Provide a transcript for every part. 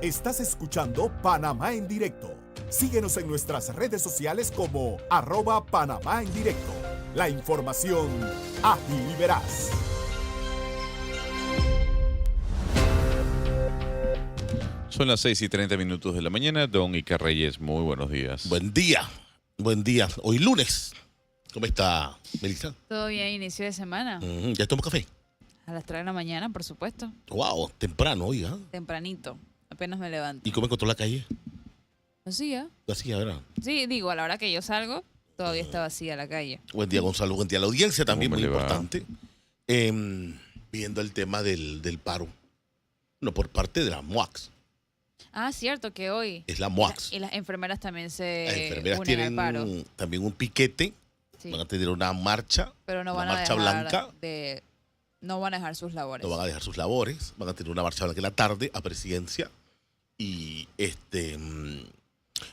Estás escuchando Panamá en Directo. Síguenos en nuestras redes sociales como @Panamá en Directo. La información ágil y veraz. Son las 6:30 de la mañana. Don Iker Reyes, muy buenos días. Buen día, buen día. Hoy lunes. ¿Cómo está, Melissa? Todo bien, inicio de semana. ¿Ya tomó café? A las 3 de la mañana, por supuesto. Wow, temprano, oiga. Tempranito. Apenas me levanto. ¿Y cómo encontró la calle? ¿Vacía? Vacía, ¿verdad? Sí, digo, a la hora que yo salgo, todavía está vacía la calle. Buen día, Gonzalo. Buen día. La audiencia también ¿Cómo muy le va? importante. Viendo el tema del paro. No, por parte de la MUAX. Ah, cierto, que hoy. Es la MUAX. Y las enfermeras también Las se enfermeras unen al tienen paro. también un piquete. Sí. Van a tener una marcha. Pero no una van a marcha dejar blanca. no van a dejar sus labores. No van a dejar sus labores. Van a tener una marcha blanca en la tarde a presidencia. Y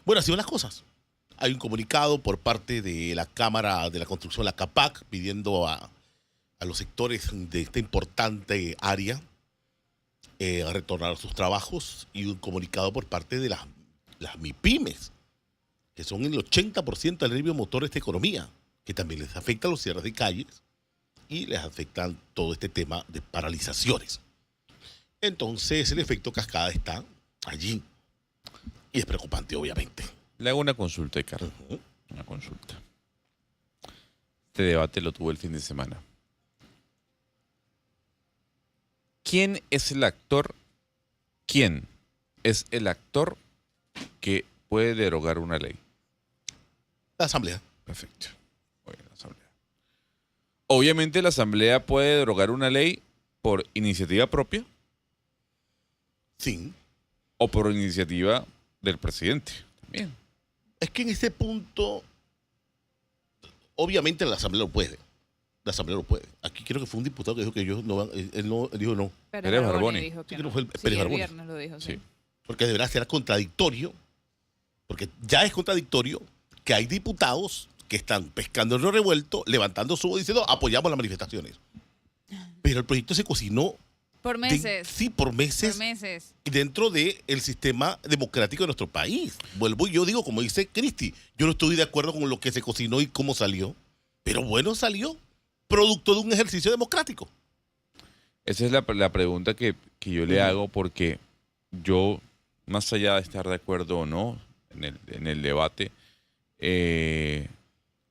bueno, así van las cosas. Hay un comunicado por parte de la Cámara de la Construcción, la CAPAC, pidiendo a los sectores de esta importante área a retornar a sus trabajos, y un comunicado por parte de las MIPYMES, que son el 80% del nervio motor de esta economía, que también les afecta los cierres de calles y les afectan todo este tema de paralizaciones. Entonces, el efecto cascada está allí. Y es preocupante, obviamente. Le hago una consulta, Iker. Una consulta. Este debate lo tuve el fin de semana. ¿Quién es el actor que puede derogar una ley? La Asamblea. Perfecto. Muy bien, la Asamblea. Obviamente la Asamblea puede derogar una ley por iniciativa propia Sí. o por iniciativa del presidente. También. Es que en ese punto, obviamente la Asamblea lo puede. La Asamblea lo puede. Aquí creo que fue un diputado que dijo que ellos no van, él dijo no. Pérez Barboni. Dijo que Sí, creo no. que fue Sí, Pérez el Barboni. viernes lo dijo, sí. Sí. Porque deberá ser contradictorio, porque ya es contradictorio que hay diputados que están pescando en lo revuelto, levantando su voz diciendo apoyamos las manifestaciones. Pero el proyecto se cocinó Por meses. por meses Por meses. dentro del sistema democrático de nuestro país. Vuelvo y yo digo, como dice Cristi, yo no estoy de acuerdo con lo que se cocinó y cómo salió, pero bueno, salió producto de un ejercicio democrático. Esa es la pregunta que yo le hago, porque yo, más allá de estar de acuerdo o no en el debate,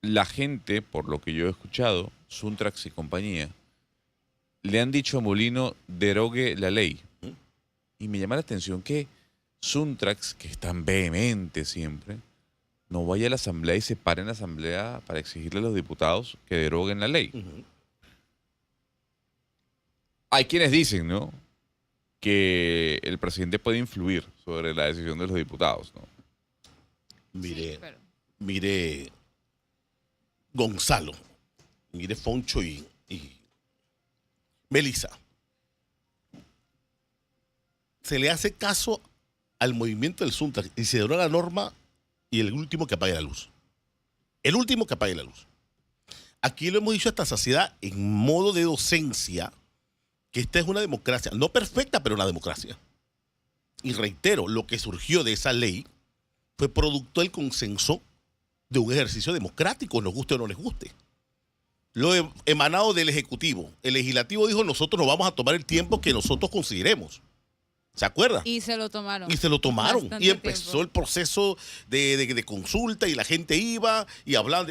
la gente, por lo que yo he escuchado, Suntrax y compañía, le han dicho a Molino, derogue la ley. Y me llama la atención que Suntrax, que es tan vehemente siempre, no vaya a la Asamblea y se pare en la Asamblea para exigirle a los diputados que deroguen la ley. Hay quienes dicen, ¿no?, que el presidente puede influir sobre la decisión de los diputados, ¿no? Mire, Sí, pero- mire Gonzalo, mire Foncho y Melissa. Se le hace caso al movimiento del Suntrax y se deroga la norma, y el último que apague la luz. El último que apague la luz. Aquí lo hemos dicho hasta saciedad en modo de docencia, que esta es una democracia, no perfecta, pero una democracia. Y reitero, lo que surgió de esa ley fue producto del consenso de un ejercicio democrático, nos guste o no les guste. Lo emanado del Ejecutivo. El Legislativo dijo, nosotros nos vamos a tomar el tiempo que nosotros consideremos. ¿Se acuerda? Y se lo tomaron. Y se lo tomaron. Bastante Y empezó tiempo. el proceso de consulta, y la gente iba y hablaba.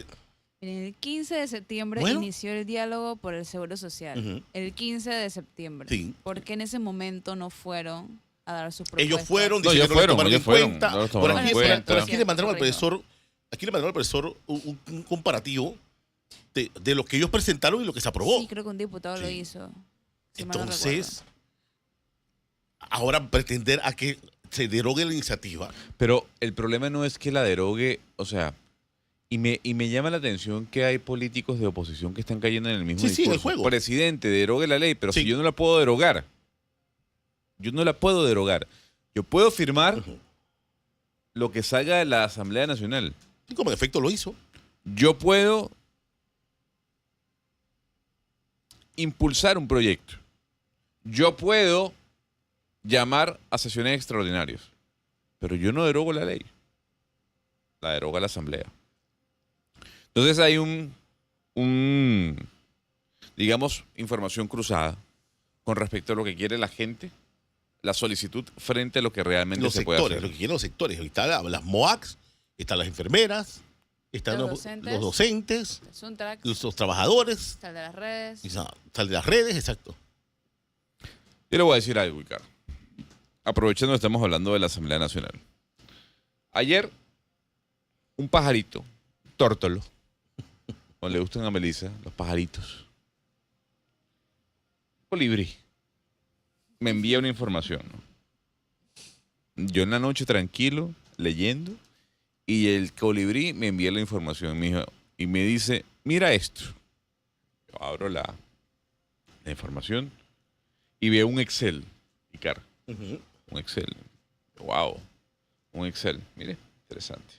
El 15 de septiembre Bueno. inició el diálogo por el Seguro Social. Ujú. El 15 de septiembre. Sí. ¿Por qué en ese momento no fueron a dar sus propuestas? Ellos fueron, No, dicen ellos que no lo fueron, tomaron ellos en fueron, cuenta. no los tomaron en Por cuenta. aquí le mandaron al Correcto. profesor, un comparativo de lo que ellos presentaron y lo que se aprobó. Sí, creo que un diputado lo Sí. hizo. si mal no Entonces, ahora pretender a que se derogue la iniciativa. Pero el problema no es que la derogue, o sea, y me llama la atención que hay políticos de oposición que están cayendo en el mismo Sí, sí, en el discurso. juego. Presidente, derogue la ley, pero Sí. si yo no la puedo derogar, yo puedo firmar lo que salga de la Asamblea Nacional. Y como en efecto lo hizo. Yo puedo impulsar un proyecto. Yo puedo llamar a sesiones extraordinarias. Pero yo no derogo la ley. La deroga la Asamblea. Entonces hay digamos, información cruzada con respecto a lo que quiere la gente, la solicitud frente a lo que realmente Los se puede sectores, hacer. lo que quieren los sectores. Están las MOACs, están las enfermeras, están Los los docentes, Suntrax, los trabajadores, sal de las redes. sal de las redes, exacto. Yo le voy a decir algo, Ricardo. Aprovechando que estamos hablando de la Asamblea Nacional. Ayer, un pajarito, tórtolo, como le gustan a Melissa, los pajaritos, colibrí, me envía una información, ¿no? Yo en la noche tranquilo, leyendo, y el colibrí me envía la información, y me dice, mira esto. Yo abro la información y veo un Excel, Ricardo. Un Excel. Wow. Un Excel. Mire, interesante.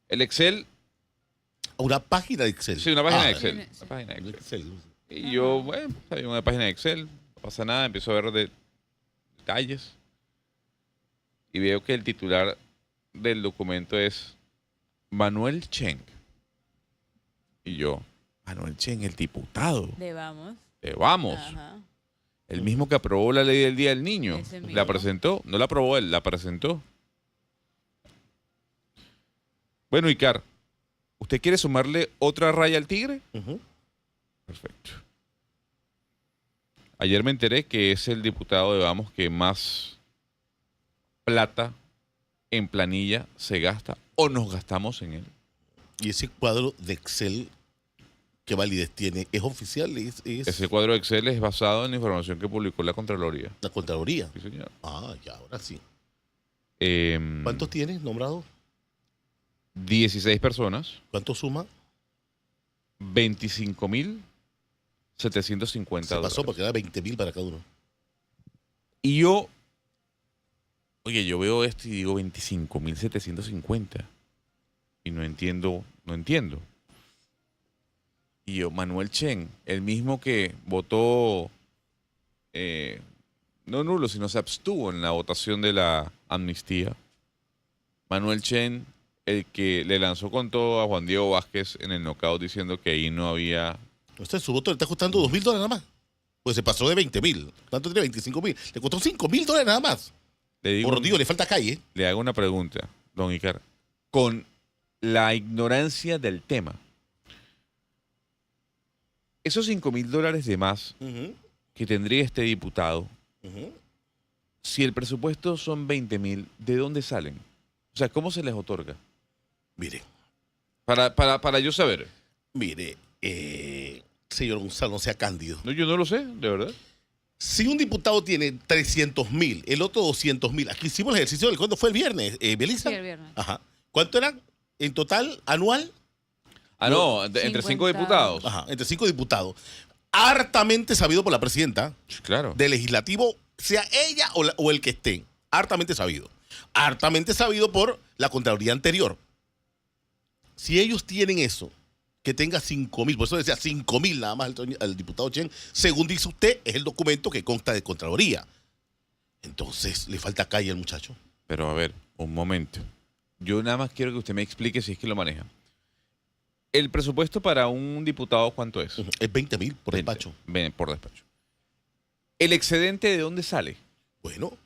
El Excel. Una página de Excel. Sí, una página de Ah, Excel. Sí. Una página de un Excel. Excel. Y yo, bueno, hay una página de Excel. No pasa nada. Empiezo a ver detalles. Y veo que el titular del documento es Manuel Cheng. Y yo, Manuel Cheng, el diputado. Le vamos. Vamos. Ajá. El mismo que aprobó la ley del Día del Niño. Ese mismo. La presentó. No la aprobó él, la presentó. Bueno, Icar, ¿usted quiere sumarle otra raya al tigre? Ujú. Perfecto. Ayer me enteré que es el diputado de Vamos que más plata en planilla se gasta o nos gastamos en él. Y ese cuadro de Excel, ¿qué validez tiene? ¿Es oficial? ¿Es Ese cuadro de Excel es basado en la información que publicó la Contraloría. la Contraloría? Sí, señor. Ah, ya, ahora sí. Em, ¿Cuántos tienes nombrado? 16 personas, ¿Cuánto suma? 25.750 Se pasó dólares. porque era 20.000 para cada uno. Y yo, oye, yo veo esto y digo 25.750. Y no entiendo. Y yo, Manuel Chen, el mismo que votó, no nulo, sino se abstuvo en la votación de la amnistía. Manuel Chen, el que le lanzó con todo a Juan Diego Vázquez en el knockout diciendo que ahí no había... Usted, su voto le está costando $2.000 nada más. Pues se pasó de 20.000. ¿Cuánto tiene? 25.000. Le costó $5.000 nada más. Le digo, Por Dios, le falta calle. le hago una pregunta, don Icar, con la ignorancia del tema. Esos $5.000 de más que tendría este diputado, si el presupuesto son 20.000, ¿de dónde salen? O sea, ¿cómo se les otorga? Mire, Para yo saber. Señor Gonzalo, no sea cándido. No, yo no lo sé, de verdad. Si un diputado tiene 300.000, el otro 200.000, aquí hicimos el ejercicio del cuándo fue el viernes, Belisa. Sí, el viernes. Ajá. ¿Cuánto eran en total anual? Ah, no, entre 5 diputados. Ajá, entre 5 diputados. Hartamente sabido por la presidenta Claro. del legislativo, sea ella o el que esté. Hartamente sabido. Hartamente sabido por la Contraloría anterior. Si ellos tienen eso, que tenga 5.000, por eso decía 5.000 nada más al diputado Chen, según dice usted, es el documento que consta de Contraloría. Entonces, le falta calle al muchacho. Pero a ver, un momento. Yo nada más quiero que usted me explique si es que lo maneja. ¿El presupuesto para un diputado cuánto es? Es 20.000 por 20. despacho. Ven, por despacho. ¿El excedente de dónde sale? Bueno,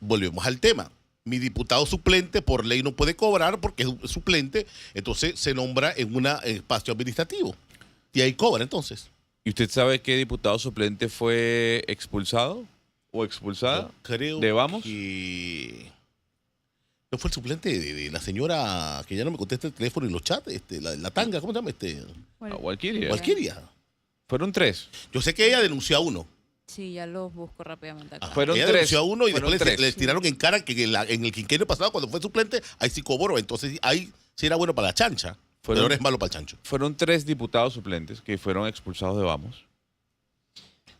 volvemos al tema. Mi diputado suplente por ley no puede cobrar porque es suplente, entonces se nombra en un espacio administrativo. Y ahí cobra entonces. ¿Y usted sabe qué diputado suplente fue expulsado o expulsada? Yo creo ¿De Vamos? que no fue el suplente de la señora que ya no me contesta el teléfono y los chats, la tanga, ¿cómo se llama? A Walkiria. Valquiria. Fueron 3. Yo sé que ella denunció a uno. Sí, ya los busco rápidamente acá. Ajá, Fueron ella 3. denunció a uno y Fueron después 3. les tiraron en cara que en el quinquenio pasado, cuando fue suplente, ahí sí cobró. Entonces ahí sí era bueno para la chancha, pero ahora es malo para el chancho. Fueron 3 diputados suplentes que fueron expulsados de Vamos.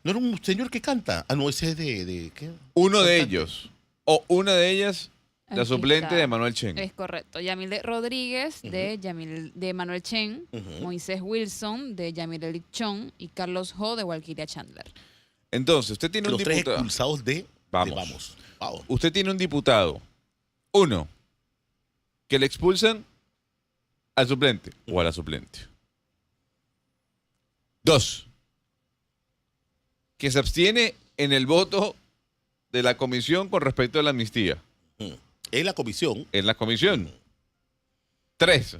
¿No era un señor que canta? Ah, no, ese es de ¿qué? Uno de Cantante. ellos, o una de ellas, la Aquí suplente está. de Manuel Chen. Es correcto. Yamile Rodríguez de Manuel Chen, Ujú. Moisés Wilson de Yamile Lichón y Carlos Ho de Walkiria Chandler. Entonces, usted tiene Los un tres diputado expulsados de Vamos. Vamos. Vamos. Usted tiene un diputado. 1, que le expulsan al suplente o a la suplente. 2, que se abstiene en el voto de la comisión con respecto a la amnistía. En la comisión. En la comisión. 3,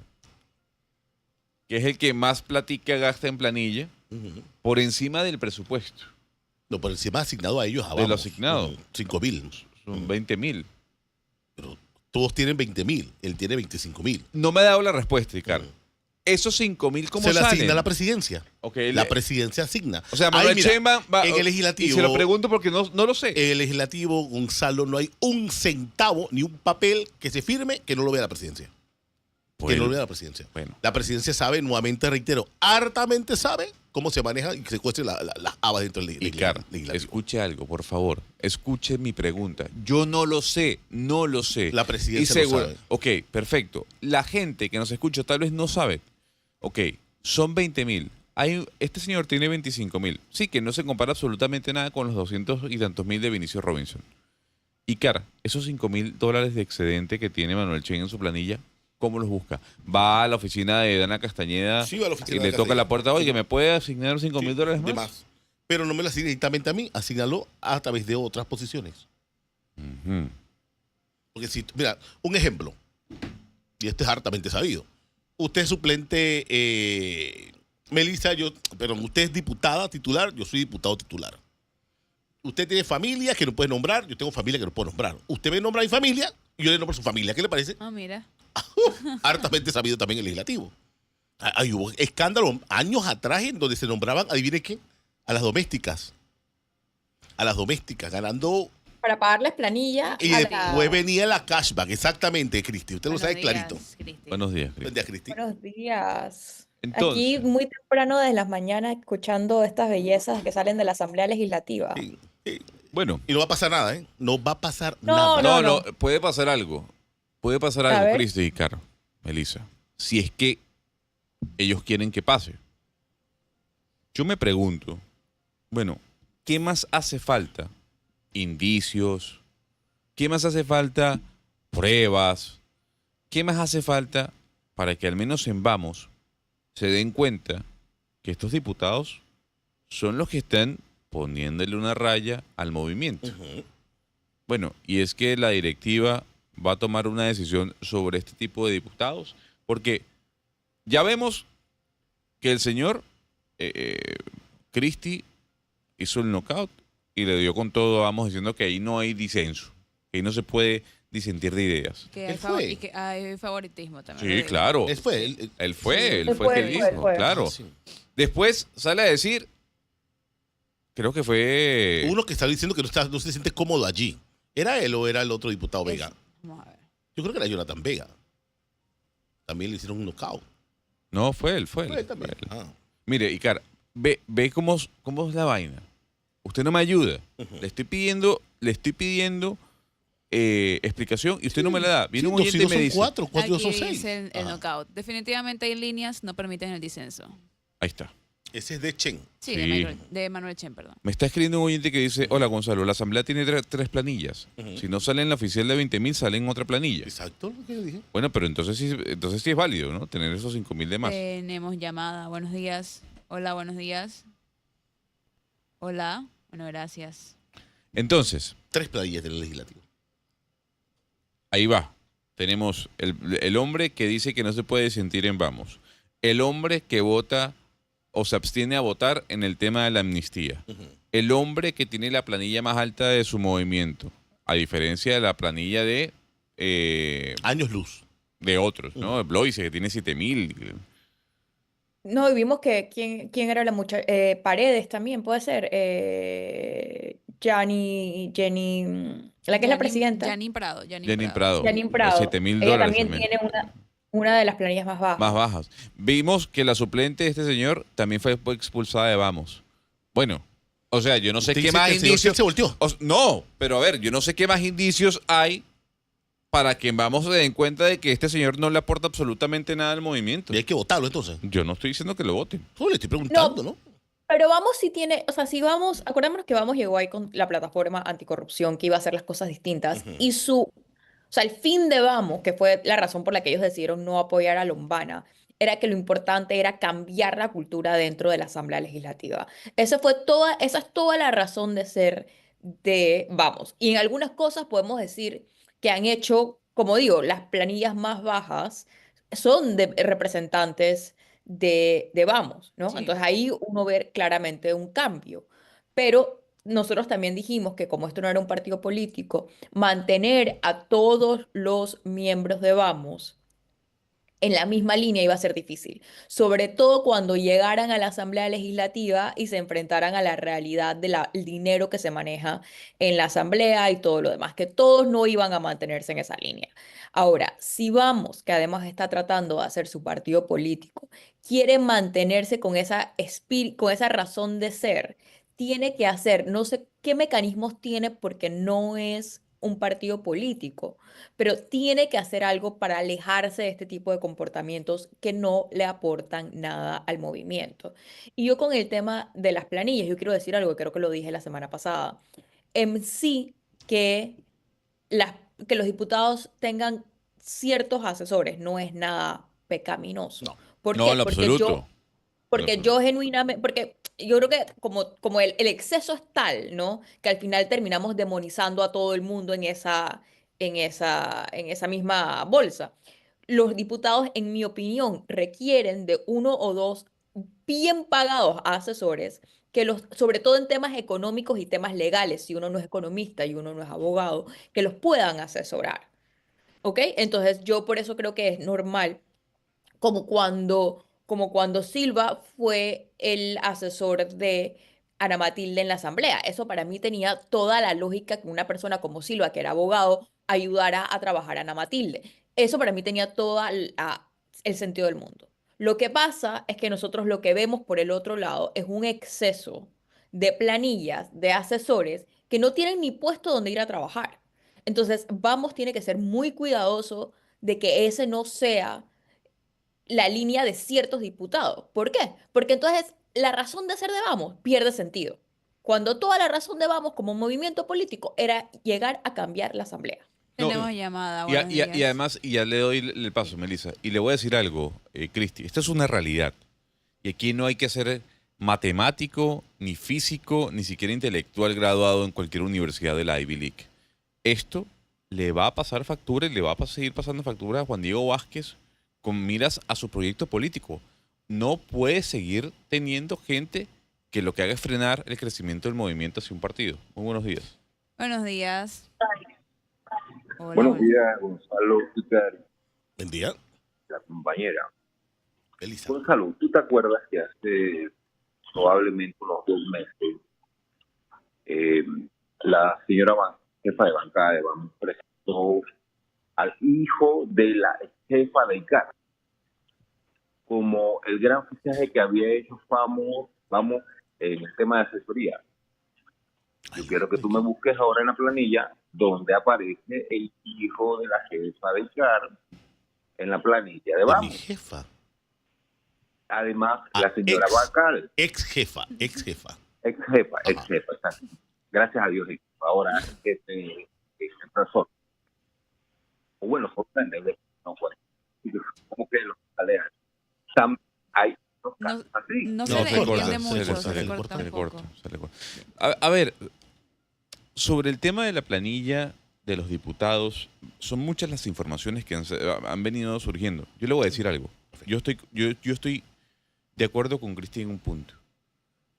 que es el que más platica gasta en planilla por encima del presupuesto. No, por encima asignado a ellos. De lo asignado. 5.000. Son 20.000. Pero todos tienen 20.000. Él tiene 25.000. No me ha dado la respuesta, Ricardo. Esos 5.000, ¿cómo Se le salen? asigna la presidencia. Ok, La presidencia asigna. O sea, Ay, Manuel mira, Chemba va, en el legislativo. Y se lo pregunto porque no lo sé. En el legislativo, Gonzalo, no hay un centavo ni un papel que se firme que no lo vea la presidencia. Que no lo vea la presidencia. Bueno. La presidencia sabe, nuevamente reitero, hartamente sabe cómo se maneja y que se cuestan las habas dentro del Icar, legislativo. escuche algo, por favor. Escuche mi pregunta. Yo no lo sé, no lo sé. La presidencia Y seguro, lo sabe. Ok, perfecto. La gente que nos escucha tal vez no sabe. Ok, son 20.000. Este señor tiene 25.000. Sí, que no se compara absolutamente nada con los 200 y tantos mil de Vinicio Robinson. Icar, esos $5.000 de excedente que tiene Manuel Chen en su planilla, ¿cómo los busca? Va a la oficina de Dana Castañeda Sí, va a la oficina y de le toca Castañeda. la puerta, oye, Sí. ¿me puede asignar $5.000 más? De más. Pero no me lo asigna directamente a mí, asignalo a través de otras posiciones. Ujú. Porque si, mira, un ejemplo, y esto es hartamente sabido. Usted es suplente, Melissa, perdón, usted es diputada titular, yo soy diputado titular. Usted tiene familia que no puede nombrar, yo tengo familia que no puedo nombrar. Usted me nombra a mi familia y yo le nombro a su familia. ¿Qué le parece? Ah, mira. Hartamente sabido también el legislativo. Hubo escándalos años atrás en donde se nombraban, adivine qué, a las domésticas. A las domésticas, ganando. Para pagarles planilla. Y a después venía la cashback, exactamente, Cristi. Usted lo sabe Buenos días, clarito. Cristi. Buenos días, Cris. Buen día, Cristi. Buenos días. Entonces, Aquí muy temprano desde las mañanas escuchando estas bellezas que salen de la Asamblea Legislativa. Sí, sí. bueno, Y no va a pasar nada, ¿eh? No va a pasar No, nada. no, puede pasar algo. Puede pasar A algo, ver. Cristi y Caro, Melissa. Si es que ellos quieren que pase. Yo me pregunto, bueno, ¿qué más hace falta? Indicios. ¿Qué más hace falta? Pruebas. ¿Qué más hace falta para que al menos en Vamos se den cuenta que estos diputados son los que están poniéndole una raya al movimiento? Ujú. Bueno, y es que la directiva va a tomar una decisión sobre este tipo de diputados, porque ya vemos que el señor Cristi hizo el knockout y le dio con todo, vamos, diciendo que ahí no hay disenso, que ahí no se puede disentir de ideas. Que Él hay fue. y que hay favoritismo también. Sí, lo digo. claro. Él fue. Él fue Él el fue, que él dijo, fue. claro. Sí. Después sale a decir, creo que fue... Uno que estaba diciendo que no se siente cómodo allí. ¿Era él o era el otro diputado Vega? Vamos a ver. Yo creo que era Jonathan Vega. También le hicieron un knockout. No, fue él, fue él. Fue él también. Fue él. Ah. Mire, Icar, ve cómo es la vaina. Usted no me ayuda. Le estoy pidiendo explicación y usted no me la da. Viene Sí, un oyente y dos me son dice... 4, 4 Aquí son 6. dice el knockout. Definitivamente hay líneas no permiten el disenso. Ahí está. Ese es de Chen. Sí, Sí. De Manuel Chen, perdón. Me está escribiendo un oyente que dice, hola Gonzalo, la asamblea tiene tres planillas. Ujú. Si no sale en la oficial de 20.000, sale en otra planilla. Exacto lo que yo dije. Bueno, pero entonces sí es válido, ¿no? Tener esos 5.000 de más. Tenemos llamada. Buenos días. Hola, buenos días. Hola. Bueno, gracias. Entonces, 3 planillas del legislativo. ahí va. Tenemos el hombre que dice que no se puede sentir en Vamos. El hombre que vota o se abstiene a votar en el tema de la amnistía. El hombre que tiene la planilla más alta de su movimiento, a diferencia de la planilla de Años luz. otros, ¿no? Bloise, que tiene 7.000. No, y vimos que quién era la muchacha. Paredes también, puede ser. Jenny, la que es la presidenta. Janine Prado. Janine Prado. Janine Prado. $7.000 Ella también también. tiene una de las planillas más bajas. Más bajas. Vimos que la suplente de este señor también fue expulsada de Vamos. Bueno, o sea, yo no sé Usted qué dice más que el señor indicios... Chen se volteó. No, pero a ver, yo no sé qué más indicios hay para que Vamos se den cuenta de que este señor no le aporta absolutamente nada al movimiento. Y hay que votarlo entonces. Yo no estoy diciendo que lo voten. Solo le estoy preguntando, ¿no? Pero Vamos sí tiene, o sea, si Vamos, acordémonos que Vamos llegó ahí con la plataforma anticorrupción que iba a hacer las cosas distintas Ujú. y o sea, el fin de Vamos, que fue la razón por la que ellos decidieron no apoyar a Lombana, era que lo importante era cambiar la cultura dentro de la Asamblea Legislativa. Esa es toda la razón de ser de Vamos. Y en algunas cosas podemos decir que han hecho, como digo, las planillas más bajas son de representantes de Vamos, ¿no? Sí. Entonces ahí uno ve claramente un cambio. Pero nosotros también dijimos que como esto no era un partido político, mantener a todos los miembros de Vamos en la misma línea iba a ser difícil, sobre todo cuando llegaran a la Asamblea Legislativa y se enfrentaran a la realidad del dinero que se maneja en la Asamblea y todo lo demás, que todos no iban a mantenerse en esa línea. Ahora, si Vamos, que además está tratando de hacer su partido político, quiere mantenerse con con esa razón de ser, tiene que hacer, no sé qué mecanismos tiene porque no es un partido político, pero tiene que hacer algo para alejarse de este tipo de comportamientos que no le aportan nada al movimiento. Y yo con el tema de las planillas, yo quiero decir algo, creo que lo dije la semana pasada, en sí que, las, que los diputados tengan ciertos asesores no es nada pecaminoso. No. ¿Por No, qué? en lo absoluto. En lo Porque absoluto. yo genuinamente, porque yo creo que como el exceso es tal, ¿no? Que al final terminamos demonizando a todo el mundo en esa misma bolsa. Los diputados, en mi opinión, requieren de uno o dos bien pagados asesores sobre todo en temas económicos y temas legales, si uno no es economista y uno no es abogado, que los puedan asesorar. ¿Ok? Entonces yo por eso creo que es normal como cuando Silva fue el asesor de Ana Matilde en la asamblea. Eso para mí tenía toda la lógica que una persona como Silva, que era abogado, ayudara a trabajar a Ana Matilde. Eso para mí tenía todo el sentido del mundo. Lo que pasa es que nosotros lo que vemos por el otro lado es un exceso de planillas, de asesores que no tienen ni puesto donde ir a trabajar. Entonces, tiene que ser muy cuidadoso de que ese no sea la línea de ciertos diputados. ¿Por qué? Porque entonces la razón de ser de Vamos pierde sentido. Cuando toda la razón de Vamos como movimiento político era llegar a cambiar la asamblea. No, Tenemos llamada, y, buenos y días. además, y ya le doy el paso, Melissa, y le voy a decir algo, Cristi, esta es una realidad. Y aquí no hay que ser matemático, ni físico, ni siquiera intelectual graduado en cualquier universidad de la Ivy League. Esto le va a pasar factura y le va a seguir pasando factura a Juan Diego Vázquez con miras a su proyecto político. No puede seguir teniendo gente que lo que haga es frenar el crecimiento del movimiento hacia un partido. Muy buenos días. Buenos días. Hola, Buenos buenos- días, Gonzalo, Buen día, la compañera. Elisa. Gonzalo, ¿tú te acuerdas que hace probablemente unos 2 meses eh, la señora jefa de bancada de Vamos presentó al hijo de la jefa de ICAR como el gran fichaje que había hecho Vamos en el tema de asesoría? Yo quiero que tú me busques ahora en la planilla donde aparece el hijo de la jefa de ICAR en la planilla de De mi Vamos. jefa. Además, Ah, la señora Bacal, ex jefa. ex jefa, Ajá. exacto. Gracias a Dios, ahora razón. O bueno, sorprende, no fue. Como que los alean. Hay dos No, casos así. no No, se le se corta, entiende se le mucho, corta, se se le le corta corta, se un le poco. corta, se le corta. A ver, sobre el tema de la planilla de los diputados, son muchas las informaciones que han venido surgiendo. Yo le voy a decir algo. Yo estoy de acuerdo con Cristian en un punto.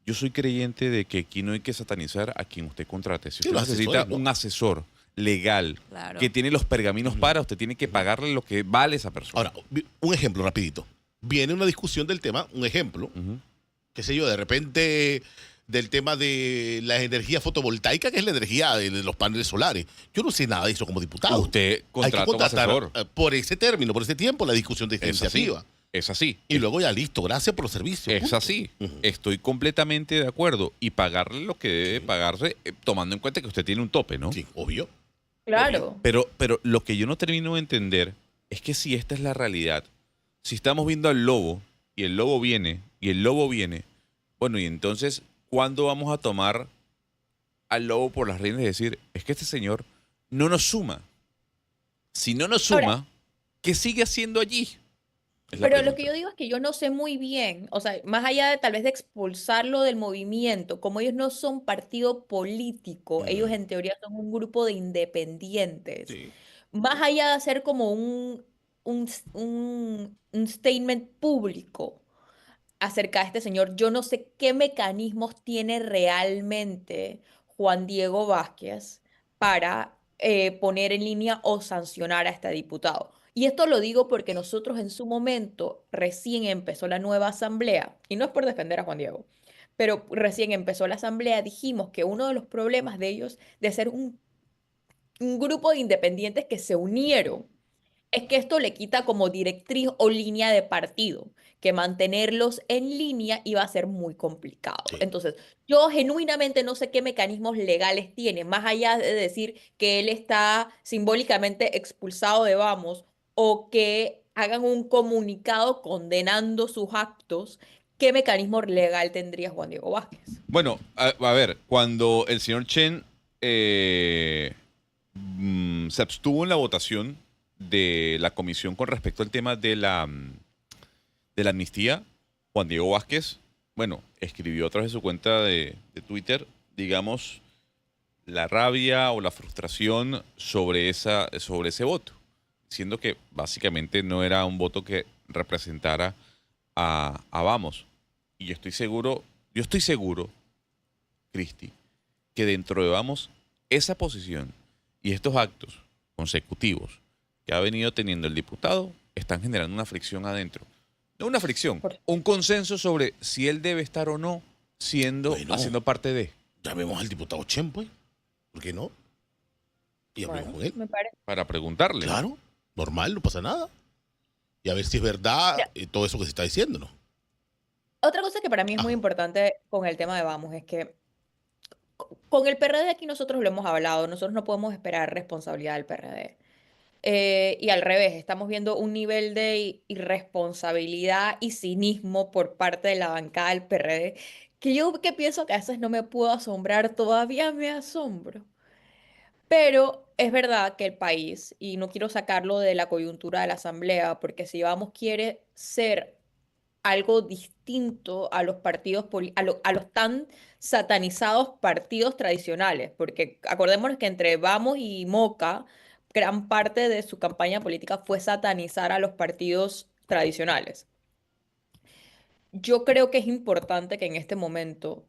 Yo soy creyente de que aquí no hay que satanizar a quien usted contrate. Si Sí, usted los necesita asesores, ¿no? un asesor legal Claro. que tiene los pergaminos para, usted tiene que pagarle lo que vale esa persona. Ahora, un ejemplo rapidito. Viene una discusión del tema, un ejemplo, Ujú. qué sé yo, de repente del tema de la energía fotovoltaica, que es la energía de los paneles solares. Yo no sé nada de eso como diputado. Usted Hay que contrata un contratar asesor. por ese término, por ese tiempo, la discusión de esta Es así. iniciativa. Es así. Y luego ya listo, gracias por los servicios. Es punto. así. Ujú. Estoy completamente de acuerdo. Y pagarle lo que debe pagarse, tomando en cuenta que usted tiene un tope, ¿no? Sí, obvio. Claro. Pero lo que yo no termino de entender es que si esta es la realidad, si estamos viendo al lobo y el lobo viene y el lobo viene, Bueno, y entonces, ¿cuándo vamos a tomar al lobo por las riendas y decir, es que este señor no nos suma? Si no nos Ahora, suma, ¿qué sigue haciendo allí? Es la pero lo que pregunta. yo digo es que yo no sé muy bien, o sea, más allá de tal vez de expulsarlo del movimiento, como ellos no son partido político, ellos en teoría son un grupo de independientes, Sí. más allá de hacer como un statement público acerca de este señor, yo no sé qué mecanismos tiene realmente Juan Diego Vázquez para poner en línea o sancionar a este diputado. Y esto lo digo porque nosotros en su momento recién empezó la nueva asamblea, y no es por defender a Juan Diego, pero recién empezó la asamblea, dijimos que uno de los problemas de ellos, de ser un grupo de independientes que se unieron, es que esto le quita como directriz o línea de partido, que mantenerlos en línea iba a ser muy complicado. Sí. Entonces, yo genuinamente no sé qué mecanismos legales tiene, más allá de decir que él está simbólicamente expulsado de Vamos o que hagan un comunicado condenando sus actos, ¿qué mecanismo legal tendría Juan Diego Vázquez? Bueno, a ver, cuando el señor Chen se abstuvo en la votación de la comisión con respecto al tema de la amnistía, Juan Diego Vázquez, bueno, escribió a través de su cuenta de Twitter, digamos, la rabia o la frustración sobre ese voto, diciendo que básicamente no era un voto que representara a Vamos. Y yo estoy seguro, Cristi, que dentro de Vamos, esa posición y estos actos consecutivos que ha venido teniendo el diputado están generando una fricción adentro. No una fricción, Por- un consenso sobre si él debe estar o no Bueno, haciendo parte de, llamemos al diputado Chen, pues. ¿Por qué no? Y hablemos Bueno, con él. me parece. para preguntarle. Claro, normal, no pasa nada. Y a ver si es verdad Mira, todo eso que se está diciendo, ¿no? otra cosa que para mí es muy Ajá. importante con el tema de Vamos es que con el PRD aquí nosotros lo hemos hablado, nosotros no podemos esperar responsabilidad del PRD. Y al revés, estamos viendo un nivel de irresponsabilidad y cinismo por parte de la bancada del PRD, que yo que pienso que a veces no me puedo asombrar, todavía me asombro. Pero es verdad que el país, y no quiero sacarlo de la coyuntura de la Asamblea, porque si Vamos quiere ser algo distinto a los partidos, a los tan satanizados partidos tradicionales, porque acordémonos que entre Vamos y Moca, gran parte de su campaña política fue satanizar a los partidos tradicionales. Yo creo que es importante que en este momento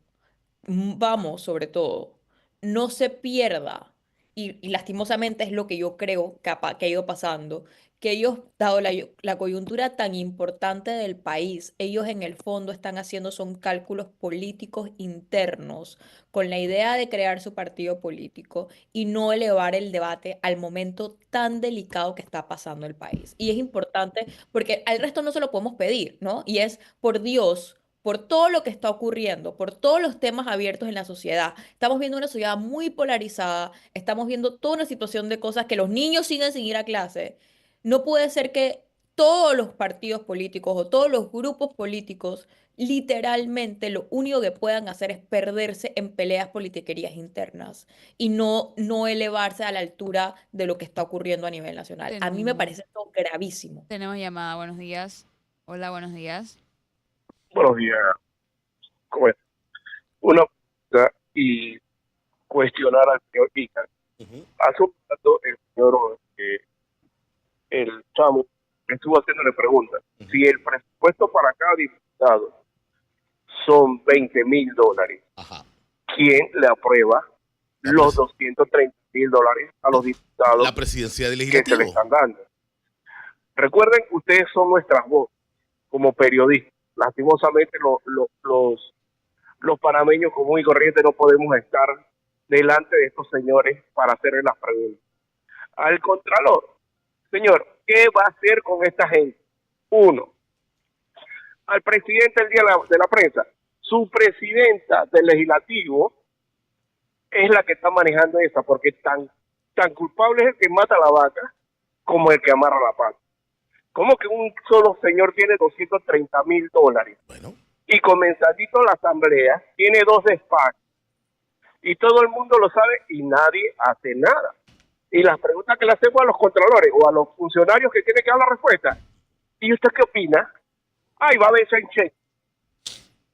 Vamos, sobre todo, no se pierda, y lastimosamente es lo que yo creo que ha ido pasando, que ellos, dado la coyuntura tan importante del país, ellos en el fondo están haciendo son cálculos políticos internos con la idea de crear su partido político y no elevar el debate al momento tan delicado que está pasando el país. Y es importante porque al resto no se lo podemos pedir, ¿no? Y es, por Dios, por todo lo que está ocurriendo, por todos los temas abiertos en la sociedad. Estamos viendo una sociedad muy polarizada, estamos viendo toda una situación de cosas que los niños siguen sin ir a clase. No puede ser que todos los partidos políticos o todos los grupos políticos literalmente lo único que puedan hacer es perderse en peleas politiquerías internas y no elevarse a la altura de lo que está ocurriendo a nivel nacional. A mí me Tenemos, parece esto gravísimo. tenemos llamada, buenos días. Hola, buenos días. Buenos días. ¿Cómo es? Una pregunta y cuestionar al señor Icar. Ujú. Hace un rato el señor, el chamo, estuvo haciéndole preguntas. Ujú. Si el presupuesto para cada diputado son $20,000, Ajá. ¿quién le aprueba La los pres- $230,000 a los diputados La presidencia del que se le legislativo. están dando? Recuerden, ustedes son nuestras voces como periodistas. Lastimosamente, los panameños común y corriente no podemos estar delante de estos señores para hacerles las preguntas. Al Contralor, señor, ¿qué va a hacer con esta gente? Uno, al presidente el día de la prensa, su presidenta del legislativo es la que está manejando esa, porque tan culpable es el que mata la vaca como el que amarra la pata. ¿Cómo que un solo señor tiene $230,000? Bueno, y comenzandito la asamblea tiene 2 despachos y todo el mundo lo sabe y nadie hace nada. Y las preguntas que le hacemos a los controladores o a los funcionarios que tienen que dar la respuesta, ¿y usted qué opina? Ay, va a vencer en cheque.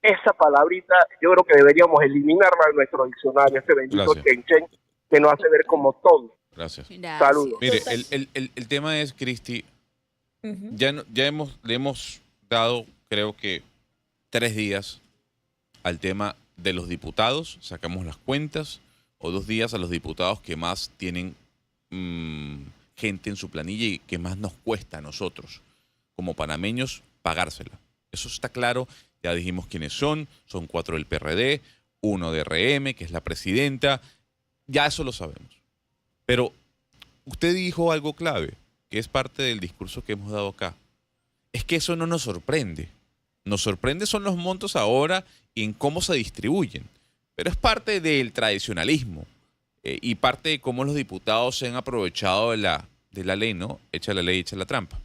Esa palabrita yo creo que deberíamos eliminarla de nuestro diccionario, ese bendito Gracias. chen que nos hace ver como todo. Gracias. Gracias. Saludos. Mire, Total. el tema es, Cristi, Ujú. le hemos dado, creo que, 3 días al tema de los diputados, sacamos las cuentas, o 2 días a los diputados que más tienen gente en su planilla y que más nos cuesta a nosotros, como panameños, pagársela. Eso está claro, ya dijimos quiénes son 4 del PRD, 1 de RM, que es la presidenta, ya eso lo sabemos. Pero usted dijo algo clave, que es parte del discurso que hemos dado acá. Es que eso no nos sorprende. Nos sorprende son los montos ahora y en cómo se distribuyen. Pero es parte del tradicionalismo y parte de cómo los diputados se han aprovechado de la ley, ¿no? Echa la ley, echa la trampa.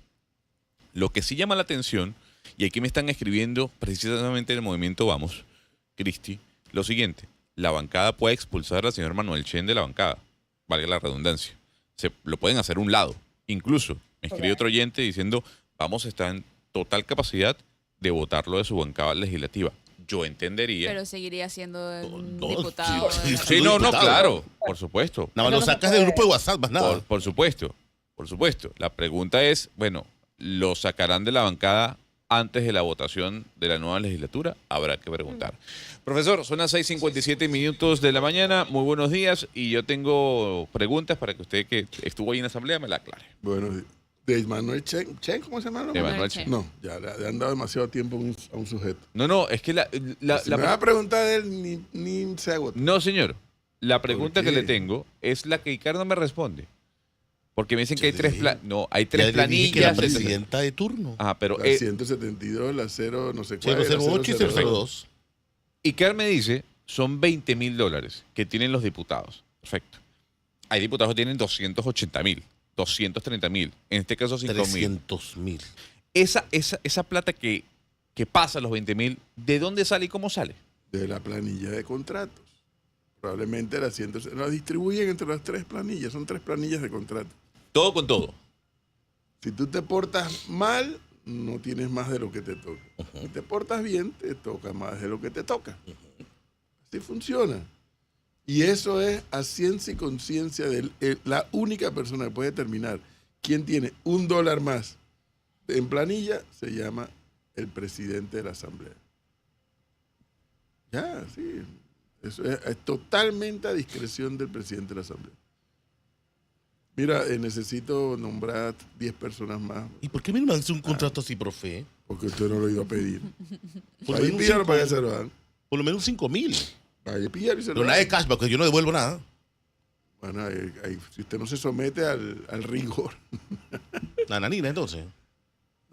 Lo que sí llama la atención, y aquí me están escribiendo precisamente en el movimiento Vamos, Cristi, lo siguiente. La bancada puede expulsar al señor Manuel Chen de la bancada, valga la redundancia. Lo pueden hacer a un lado. Incluso me escribe otro oyente diciendo, Vamos está en total capacidad de votarlo de su bancada legislativa. Yo entendería. Pero seguiría siendo un No, diputado. sí, Sí, no, diputado. claro, por supuesto. Nada más No, lo no se sacas del puede. grupo de WhatsApp, más nada. Por supuesto, por supuesto. La pregunta es, bueno, ¿lo sacarán de la bancada antes de la votación de la nueva legislatura? Habrá que preguntar. Profesor, son las 6:57 minutos de la mañana. Muy buenos días. Y yo tengo preguntas para que usted, que estuvo ahí en la asamblea, me la aclare. Bueno, de Manuel Chen, ¿cómo se llama? De Manuel Manuel Chen. Chen. No, ya le han dado demasiado tiempo a un sujeto. No, es que Si me va a preguntar de él, ni se agota. No, señor. La pregunta que qué? le tengo es la que Ricardo me responde. Porque me dicen que hay Sí. 3 hay Ya 3 le dije que la planillas. presidenta de turno. Pero La 172, la 0, no sé cuál. 008 y 002. Icar me dice, son $20,000 que tienen los diputados. Perfecto. Hay diputados que tienen 280,000, 230,000, en este caso 5,000. 300,000. Esa plata que pasa los 20,000, ¿de dónde sale y cómo sale? De la planilla de contratos. Probablemente la 100, la distribuyen entre las 3 planillas. Son 3 planillas de contrato. Todo con todo. Si tú te portas mal, no tienes más de lo que te toca. Si te portas bien, te toca más de lo que te toca. Así funciona. Y eso es a ciencia y conciencia de la única persona que puede determinar quién tiene $1 más en planilla, se llama el presidente de la asamblea. Ya, sí. Eso es totalmente a discreción del presidente de la asamblea. Mira, necesito nombrar 10 personas más, ¿Y por qué me hace un contrato así, profe? porque usted no lo ha ido a pedir. Por lo Ahí menos pídalo un para que 5,000. se lo dan. Por lo menos 5,000. Vaya, pídalo y se lo Pero nada dan. de cash, porque yo no devuelvo nada. Bueno, si usted no se somete al rigor. Nananina, entonces.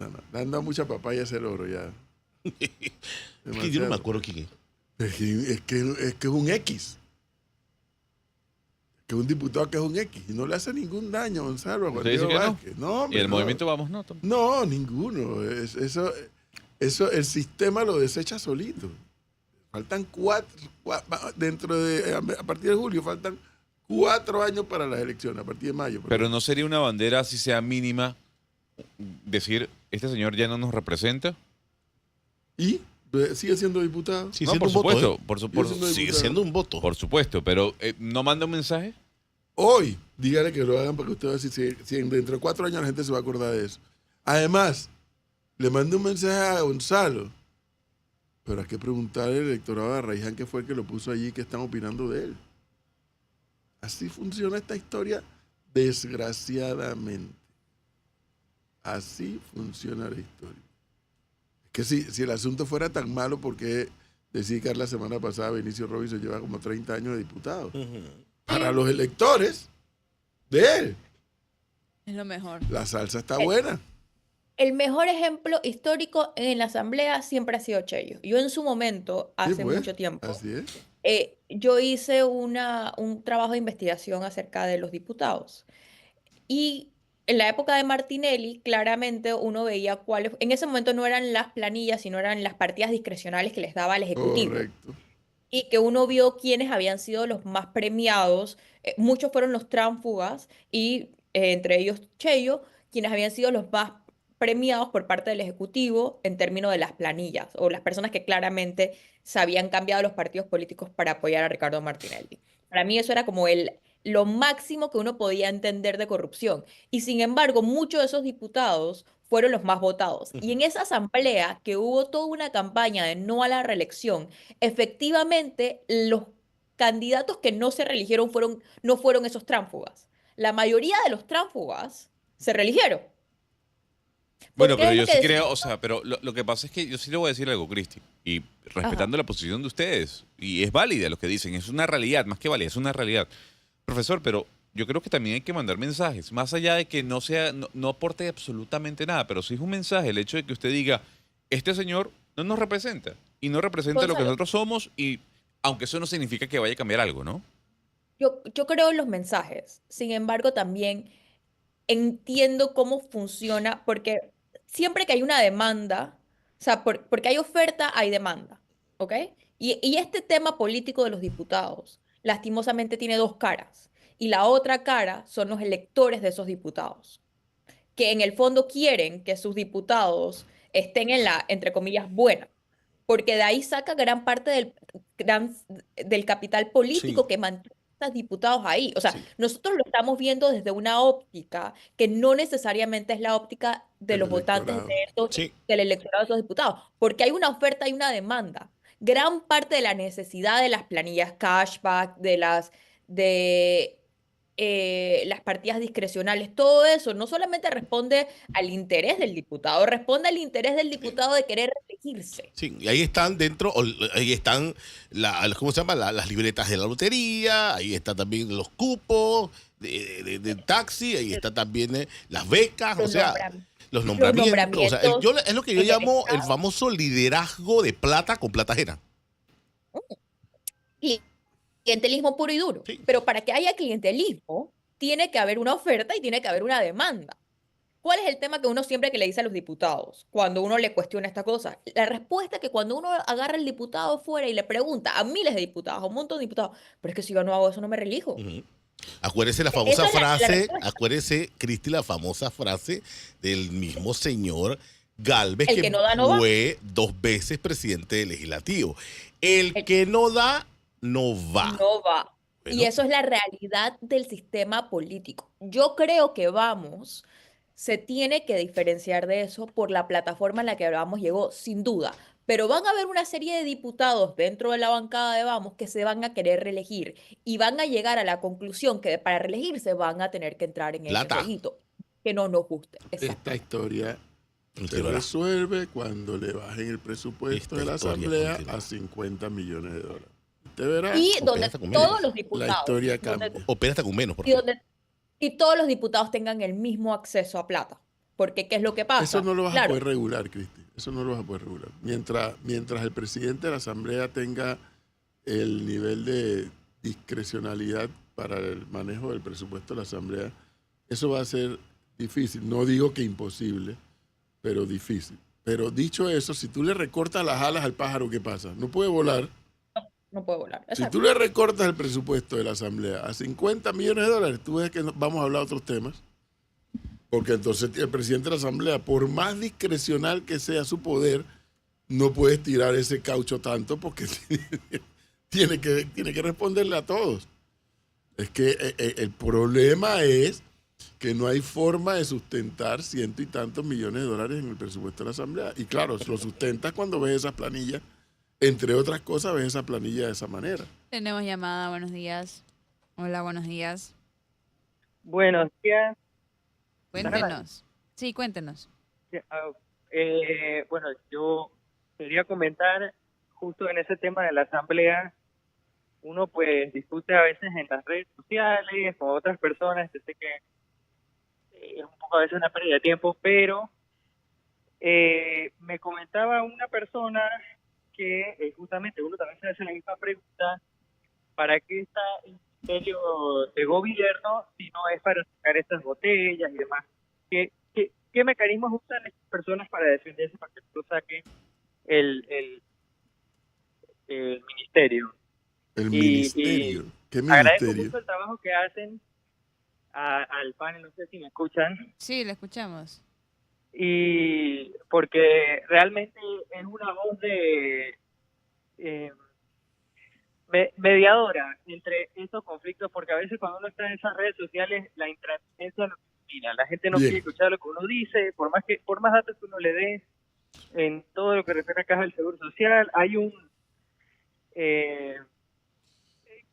No, le han dado mucha papaya a ese loro ya. Es que yo no me acuerdo quién es. Es que es un X. Que un diputado que es un X. Y no le hace ningún daño, Gonzalo, a Juan ¿Usted dice Diego que no? Vázquez. No, ¿Y hombre, el no. movimiento Vamos no? No, ninguno. Eso, el sistema lo desecha solito. Faltan 4, a partir de julio, faltan 4 años para las elecciones, a partir de mayo. Pero no sería una bandera, si sea mínima, decir, este señor ya no nos representa. ¿Y? ¿Sigue siendo diputado? Sí, No, siendo por un voto, supuesto, ¿eh? por Sigue siendo Sigue diputado. siendo un voto. por supuesto, pero ¿no manda un mensaje? Hoy, dígale que lo hagan porque usted va a decir si dentro de 4 años la gente se va a acordar de eso. Además, le mandé un mensaje a Gonzalo, pero hay que preguntarle al electorado de Arraiján, que fue el que lo puso allí, qué están opinando de él. Así funciona esta historia, desgraciadamente. Así funciona la historia. Es que si el asunto fuera tan malo, ¿por qué decía Carla la semana pasada, Benicio Robinson lleva como 30 años de diputado? Para los electores de él, Es lo mejor. la salsa está buena. El mejor ejemplo histórico en la asamblea siempre ha sido Cheyo. Yo en su momento, Sí, hace pues, mucho tiempo, Así es. yo hice un trabajo de investigación acerca de los diputados. Y en la época de Martinelli, claramente uno veía cuáles, en ese momento no eran las planillas, sino eran las partidas discrecionales que les daba el Ejecutivo. Correcto. Y que uno vio quiénes habían sido los más premiados. Muchos fueron los tránsfugas y entre ellos Cheyo, quienes habían sido los más premiados por parte del Ejecutivo en términos de las planillas o las personas que claramente se habían cambiado los partidos políticos para apoyar a Ricardo Martinelli. Para mí eso era como lo máximo que uno podía entender de corrupción. Y sin embargo, muchos de esos diputados fueron los más votados. Y en esa asamblea, que hubo toda una campaña de no a la reelección, efectivamente, los candidatos que no se reeligieron no fueron esos tránsfugas. La mayoría de los tránsfugas se reeligieron. Bueno, Porque pero es lo yo que sí decía. creo, o sea, pero lo que pasa es que yo sí le voy a decir algo, Cristi, y Ajá. respetando la posición de ustedes, y es válida lo que dicen, es una realidad, más que válida, es una realidad. Profesor, pero yo creo que también hay que mandar mensajes, más allá de que no sea, no aporte absolutamente nada, pero sí es un mensaje el hecho de que usted diga, este señor no nos representa, y no representa lo que Gonzalo, nosotros somos, y aunque eso no significa que vaya a cambiar algo, ¿no? yo creo en los mensajes. Sin embargo, también entiendo cómo funciona, porque siempre que hay una demanda, o sea, porque hay oferta, hay demanda, ¿ok? Y este tema político de los diputados, lastimosamente, tiene dos caras. Y la otra cara son los electores de esos diputados, que en el fondo quieren que sus diputados estén en la, entre comillas, buena, porque de ahí saca gran parte gran, del capital Sí, político que mantiene a estos diputados ahí. O sea, sí. nosotros lo estamos viendo desde una óptica que no necesariamente es la óptica de El los votantes electorado. Sí. del electorado de esos diputados, porque hay una oferta y una demanda. Gran parte de la necesidad de las planillas cashback, de las partidas discrecionales, todo eso no solamente responde al interés del diputado, responde al interés del diputado de querer reelegirse. Sí, y ahí están dentro, ahí están, ¿cómo se llama? Las libretas de la lotería, ahí están también los cupos del taxi, ahí está también las becas, o Los sea, nombram- los los nombramientos. O sea, nombramientos es lo que yo en el llamo el Estado. famoso liderazgo de plata con plata ajena. Y clientelismo puro y duro. Sí. Pero para que haya clientelismo, tiene que haber una oferta y tiene que haber una demanda. ¿Cuál es el tema que uno siempre que le dice a los diputados cuando uno le cuestiona esta cosa? La respuesta es que cuando uno agarra al diputado fuera y le pregunta a miles de diputados, a un montón de diputados, pero es que si yo no hago eso no me relijo. Ujú. Acuérdese la Esa famosa es la frase, respuesta. acuérdese, Cristi, la famosa frase del mismo señor Galvez, El que que no da, no va. fue 2 veces presidente del legislativo. El El- que no da, no va. No va. Y Bueno, eso es la realidad del sistema político. Yo creo que se tiene que diferenciar de eso por la plataforma en la que Vamos llegó, sin duda. Pero van a haber una serie de diputados dentro de la bancada de Vamos que se van a querer reelegir y van a llegar a la conclusión que para reelegirse van a tener que entrar en ese plata. jueguito que no nos guste. Esta Exacto. historia se Continuará. resuelve cuando le bajen el presupuesto Esta de la historia Asamblea continúa. a 50 millones de dólares. Usted verá, Y Opera donde hasta con menos. todos los la diputados, historia donde cambia. Opera hasta con menos, por y favor. donde y todos los diputados tengan el mismo acceso a plata. Porque, ¿qué es lo que Eso pasa? no lo vas a Claro, poder regular, Cristi. Eso no lo vas a poder regular. Mientras el presidente de la Asamblea tenga el nivel de discrecionalidad para el manejo del presupuesto de la Asamblea, eso va a ser difícil. No digo que imposible, pero difícil. Pero dicho eso, si tú le recortas las alas al pájaro, ¿qué pasa? No puede volar. no puede volar. Si Exacto. tú le recortas el presupuesto de la Asamblea a 50 millones de dólares, tú ves que vamos a hablar de otros temas. Porque entonces el presidente de la Asamblea, por más discrecional que sea su poder, no puede estirar ese caucho tanto porque tiene que responderle a todos. Es que el problema es que no hay forma de sustentar ciento y tantos millones de dólares en el presupuesto de la Asamblea. Y claro, lo sustentas cuando ves esas planillas. Entre otras cosas, ves esa planilla de esa manera. Tenemos llamada, buenos días. Hola, buenos días. Buenos días. Cuéntenos. Sí, cuéntenos. Bueno, yo quería comentar justo en ese tema de la asamblea. Uno pues discute a veces en las redes sociales con otras personas. Yo sé que es un poco a veces una pérdida de tiempo, pero me comentaba una persona que justamente uno también se hace la misma pregunta: ¿para qué está el ministerio de gobierno si no es para sacar estas botellas y demás? ¿Qué mecanismos usan estas personas para defenderse para que no saque el ministerio? El Y- ministerio. ¿Qué Agradezco ministerio? mucho el trabajo que hacen al panel, no sé si me escuchan, Sí, le escuchamos. y porque realmente es una voz de mediadora entre estos conflictos, porque a veces cuando uno está en esas redes sociales la intransigencia lo domina, la gente no Bien. quiere escuchar lo que uno dice, por más datos que uno le dé en todo lo que refiere a caja del Seguro Social, hay un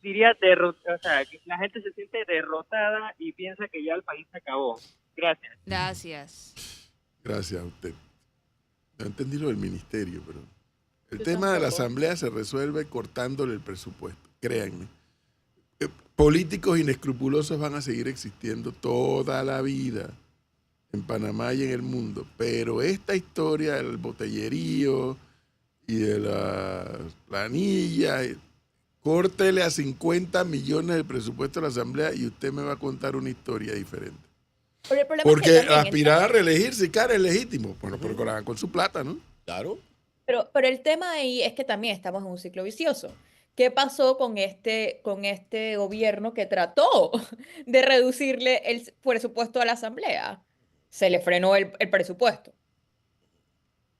diría o sea, que la gente se siente derrotada y piensa que ya el país se acabó. Gracias. Gracias. Gracias a usted. No entendí lo del ministerio, pero el Yo tema de la tampoco. asamblea se resuelve cortándole el presupuesto, créanme. Políticos inescrupulosos van a seguir existiendo toda la vida en Panamá y en el mundo, pero esta historia del botellerío y de la planilla, córtele a 50 millones del presupuesto de la asamblea y usted me va a contar una historia diferente. Pero el problema es que Porque también aspirar a reelegirse, cara, es legítimo. Bueno, pero que lo hagan con su plata, ¿no? Claro. Pero el tema ahí es que también estamos en un ciclo vicioso. ¿Qué pasó con este gobierno que trató de reducirle el presupuesto a la Asamblea? Se le frenó el presupuesto.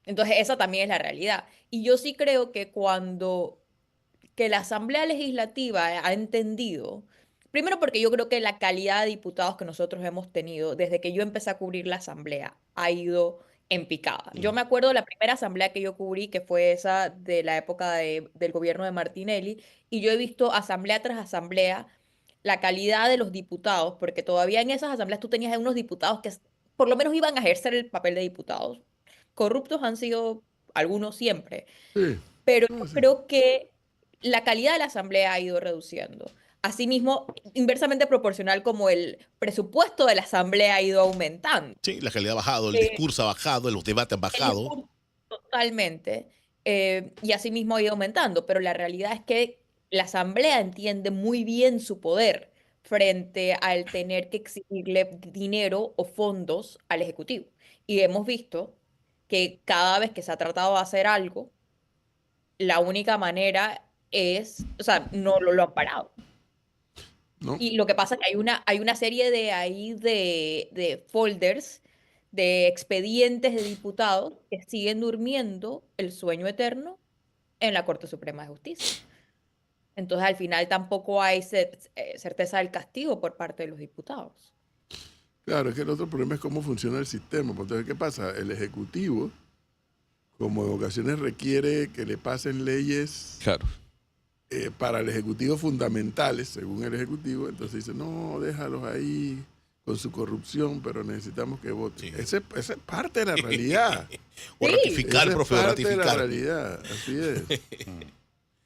Entonces, esa también es la realidad. Y yo sí creo que la Asamblea Legislativa ha entendido, primero porque yo creo que la calidad de diputados que nosotros hemos tenido desde que yo empecé a cubrir la Asamblea ha ido en picada. Yo me acuerdo de la primera asamblea que yo cubrí, que fue esa de la época del gobierno de Martinelli, y yo he visto asamblea tras asamblea la calidad de los diputados, porque todavía en esas asambleas tú tenías unos diputados que por lo menos iban a ejercer el papel de diputados. Corruptos han sido algunos siempre, Sí. pero No, yo sí. creo que la calidad de la asamblea ha ido reduciendo. Asimismo, inversamente proporcional como el presupuesto de la asamblea ha ido aumentando. Sí, la calidad ha bajado, el Eh, discurso ha bajado, los debates han bajado. Totalmente. Y asimismo ha ido aumentando, pero la realidad es que la asamblea entiende muy bien su poder frente al tener que exigirle dinero o fondos al ejecutivo. Y hemos visto que cada vez que se ha tratado de hacer algo, la única manera es, o sea, no lo han parado. ¿No? Y lo que pasa es que hay una serie de folders, de expedientes de diputados que siguen durmiendo el sueño eterno en la Corte Suprema de Justicia. Entonces, al final tampoco hay certeza del castigo por parte de los diputados. Claro, es que el otro problema es cómo funciona el sistema. Entonces, ¿qué pasa? El Ejecutivo, como en ocasiones requiere que le pasen leyes Claro. para el Ejecutivo fundamentales, según el Ejecutivo, entonces dice, no, déjalos ahí con su corrupción, pero necesitamos que voten. Sí. Esa es parte de la realidad. O Sí. ratificar, Esa es profe, o parte de la ratificar. realidad, así es.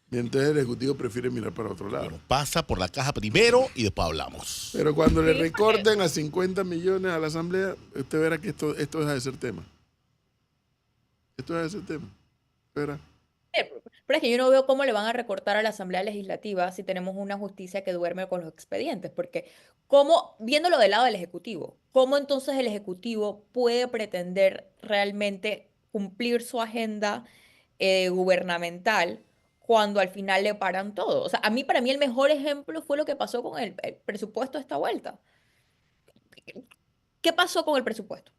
Y entonces el Ejecutivo prefiere mirar para otro lado. Bueno, pasa por la caja primero y después hablamos. Pero cuando le Sí, recorten a 50 millones a la Asamblea, usted verá que esto deja de ser tema. Esto deja de ser tema. Espera. Pero es que yo no veo cómo le van a recortar a la Asamblea Legislativa si tenemos una justicia que duerme con los expedientes, porque viéndolo del lado del Ejecutivo, ¿cómo entonces el Ejecutivo puede pretender realmente cumplir su agenda gubernamental cuando al final le paran todo? O sea, para mí el mejor ejemplo fue lo que pasó con el presupuesto esta vuelta. ¿Qué pasó con el presupuesto?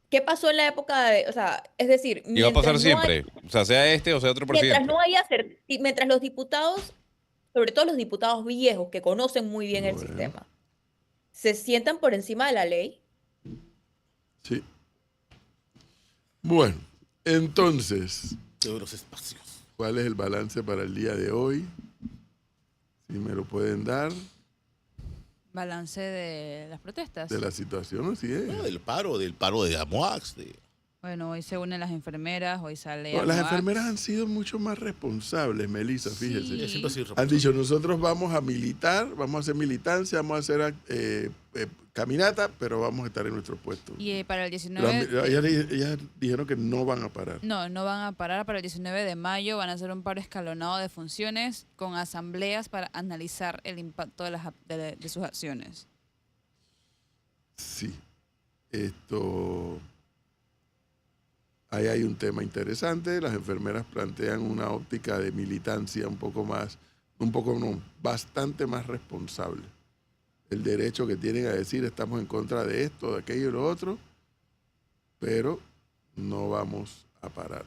¿Qué pasó en la época o sea, es decir, Y va a pasar mientras no hay- siempre. O sea, sea este o sea otro mientras presidente. no haya mientras los diputados, sobre todo los diputados viejos que conocen muy bien el Bueno. sistema, se sientan por encima de la ley, Sí. Bueno, entonces, De los espacios. ¿cuál es el balance para el día de hoy? Si me lo pueden dar Balance de las protestas. de la situación, así es. Del paro de Amoax, Bueno, hoy se unen las enfermeras, hoy sale No, las AMOAC. enfermeras han sido mucho más responsables, Melissa, fíjese. Sí. Siempre ha sido Han dicho, nosotros vamos a militar, vamos a hacer militancia, vamos a hacer caminata, pero vamos a estar en nuestro puesto. Y para el Pero 19... ellas dijeron que no van a parar. No, no van a parar. Para el 19 de mayo van a hacer un paro escalonado de funciones con asambleas para analizar el impacto de sus acciones. Sí. Ahí hay un tema interesante. Las enfermeras plantean una óptica de militancia bastante más responsable. El derecho que tienen a decir estamos en contra de esto, de aquello y lo otro, pero no vamos a parar.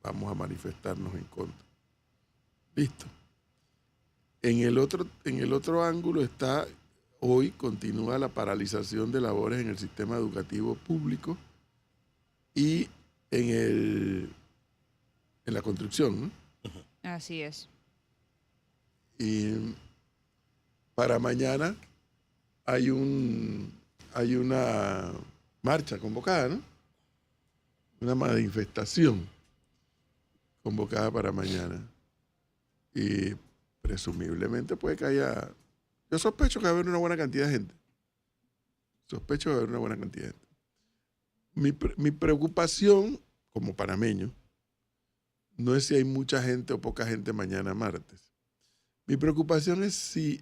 Vamos a manifestarnos en contra. Listo. En el otro ángulo está, hoy continúa la paralización de labores en el sistema educativo público y en la construcción, ¿no? Así es. Y para mañana hay una marcha convocada, ¿no? Una manifestación convocada para mañana. Y presumiblemente puede que haya... Yo sospecho que va a haber una buena cantidad de gente. Mi preocupación como panameño no es si hay mucha gente o poca gente mañana martes. Mi preocupación es si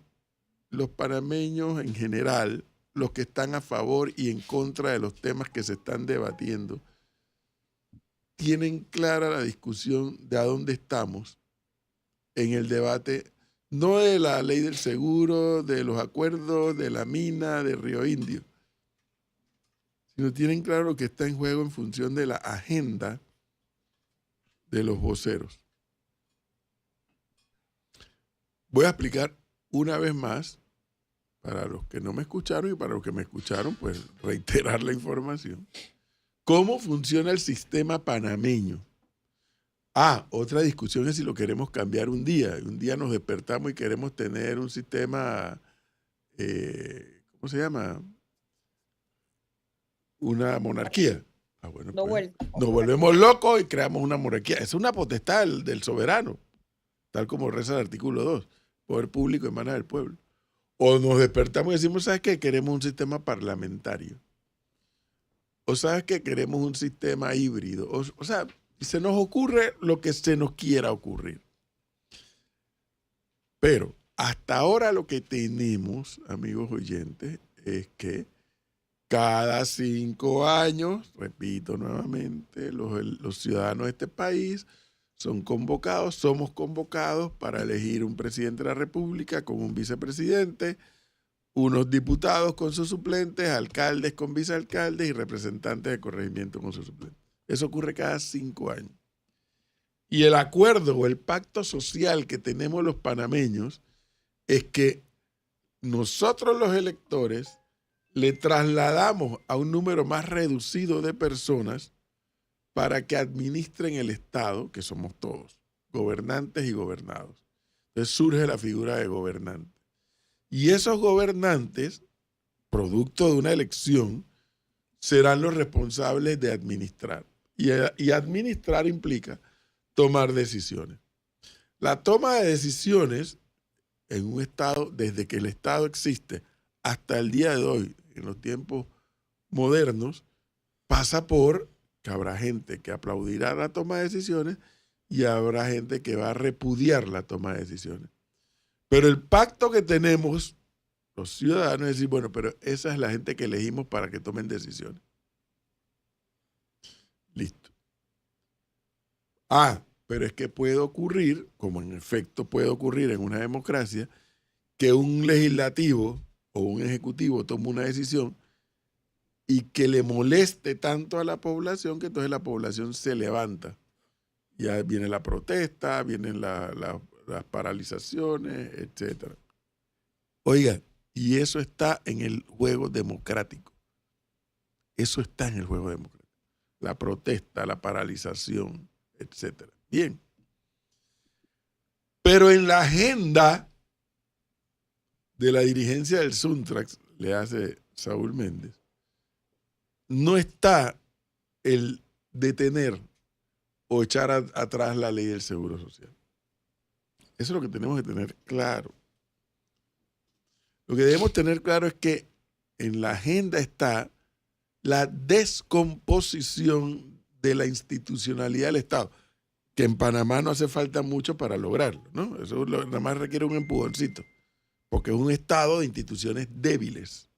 los panameños en general, los que están a favor y en contra de los temas que se están debatiendo, tienen clara la discusión de a dónde estamos en el debate, no de la ley del seguro, de los acuerdos, de la mina, de Río Indio, sino tienen claro lo que está en juego en función de la agenda de los voceros. Voy a explicar una vez más, para los que no me escucharon y para los que me escucharon, pues reiterar la información, cómo funciona el sistema panameño. Otra discusión es si lo queremos cambiar un día. Un día nos despertamos y queremos tener un sistema, ¿cómo se llama? Una monarquía. Bueno, pues, nos volvemos locos y creamos una monarquía. Es una potestad del soberano, tal como reza el artículo 2. Poder público emana del pueblo. O nos despertamos y decimos, ¿sabes qué? Queremos un sistema parlamentario. O ¿sabes qué? Queremos un sistema híbrido. O sea, se nos ocurre lo que se nos quiera ocurrir. Pero hasta ahora lo que tenemos, amigos oyentes, es que cada 5 años, repito nuevamente, los ciudadanos de este país somos convocados para elegir un presidente de la República con un vicepresidente, unos diputados con sus suplentes, alcaldes con vicealcaldes y representantes de corregimiento con sus suplentes. Eso ocurre cada 5 años. Y el acuerdo o el pacto social que tenemos los panameños es que nosotros los electores le trasladamos a un número más reducido de personas para que administren el Estado, que somos todos, gobernantes y gobernados. Entonces surge la figura de gobernante. Y esos gobernantes, producto de una elección, serán los responsables de administrar. Y administrar implica tomar decisiones. La toma de decisiones en un Estado, desde que el Estado existe hasta el día de hoy, en los tiempos modernos, pasa por que habrá gente que aplaudirá la toma de decisiones y habrá gente que va a repudiar la toma de decisiones. Pero el pacto que tenemos los ciudadanos es decir, bueno, pero esa es la gente que elegimos para que tomen decisiones. Listo. Pero es que puede ocurrir, como en efecto puede ocurrir en una democracia, que un legislativo o un ejecutivo tome una decisión y que le moleste tanto a la población que entonces la población se levanta. Ya viene la protesta, vienen las paralizaciones, etc. Oiga, y eso está en el juego democrático. Eso está en el juego democrático. La protesta, la paralización, etc. Bien. Pero en la agenda de la dirigencia del Suntrax, le hace Saúl Méndez, no está el detener o echar atrás la ley del Seguro Social. Eso es lo que tenemos que tener claro. Lo que debemos tener claro es que en la agenda está la descomposición de la institucionalidad del Estado, que en Panamá no hace falta mucho para lograrlo, ¿no? Eso nada más requiere un empujoncito, porque es un Estado de instituciones débiles.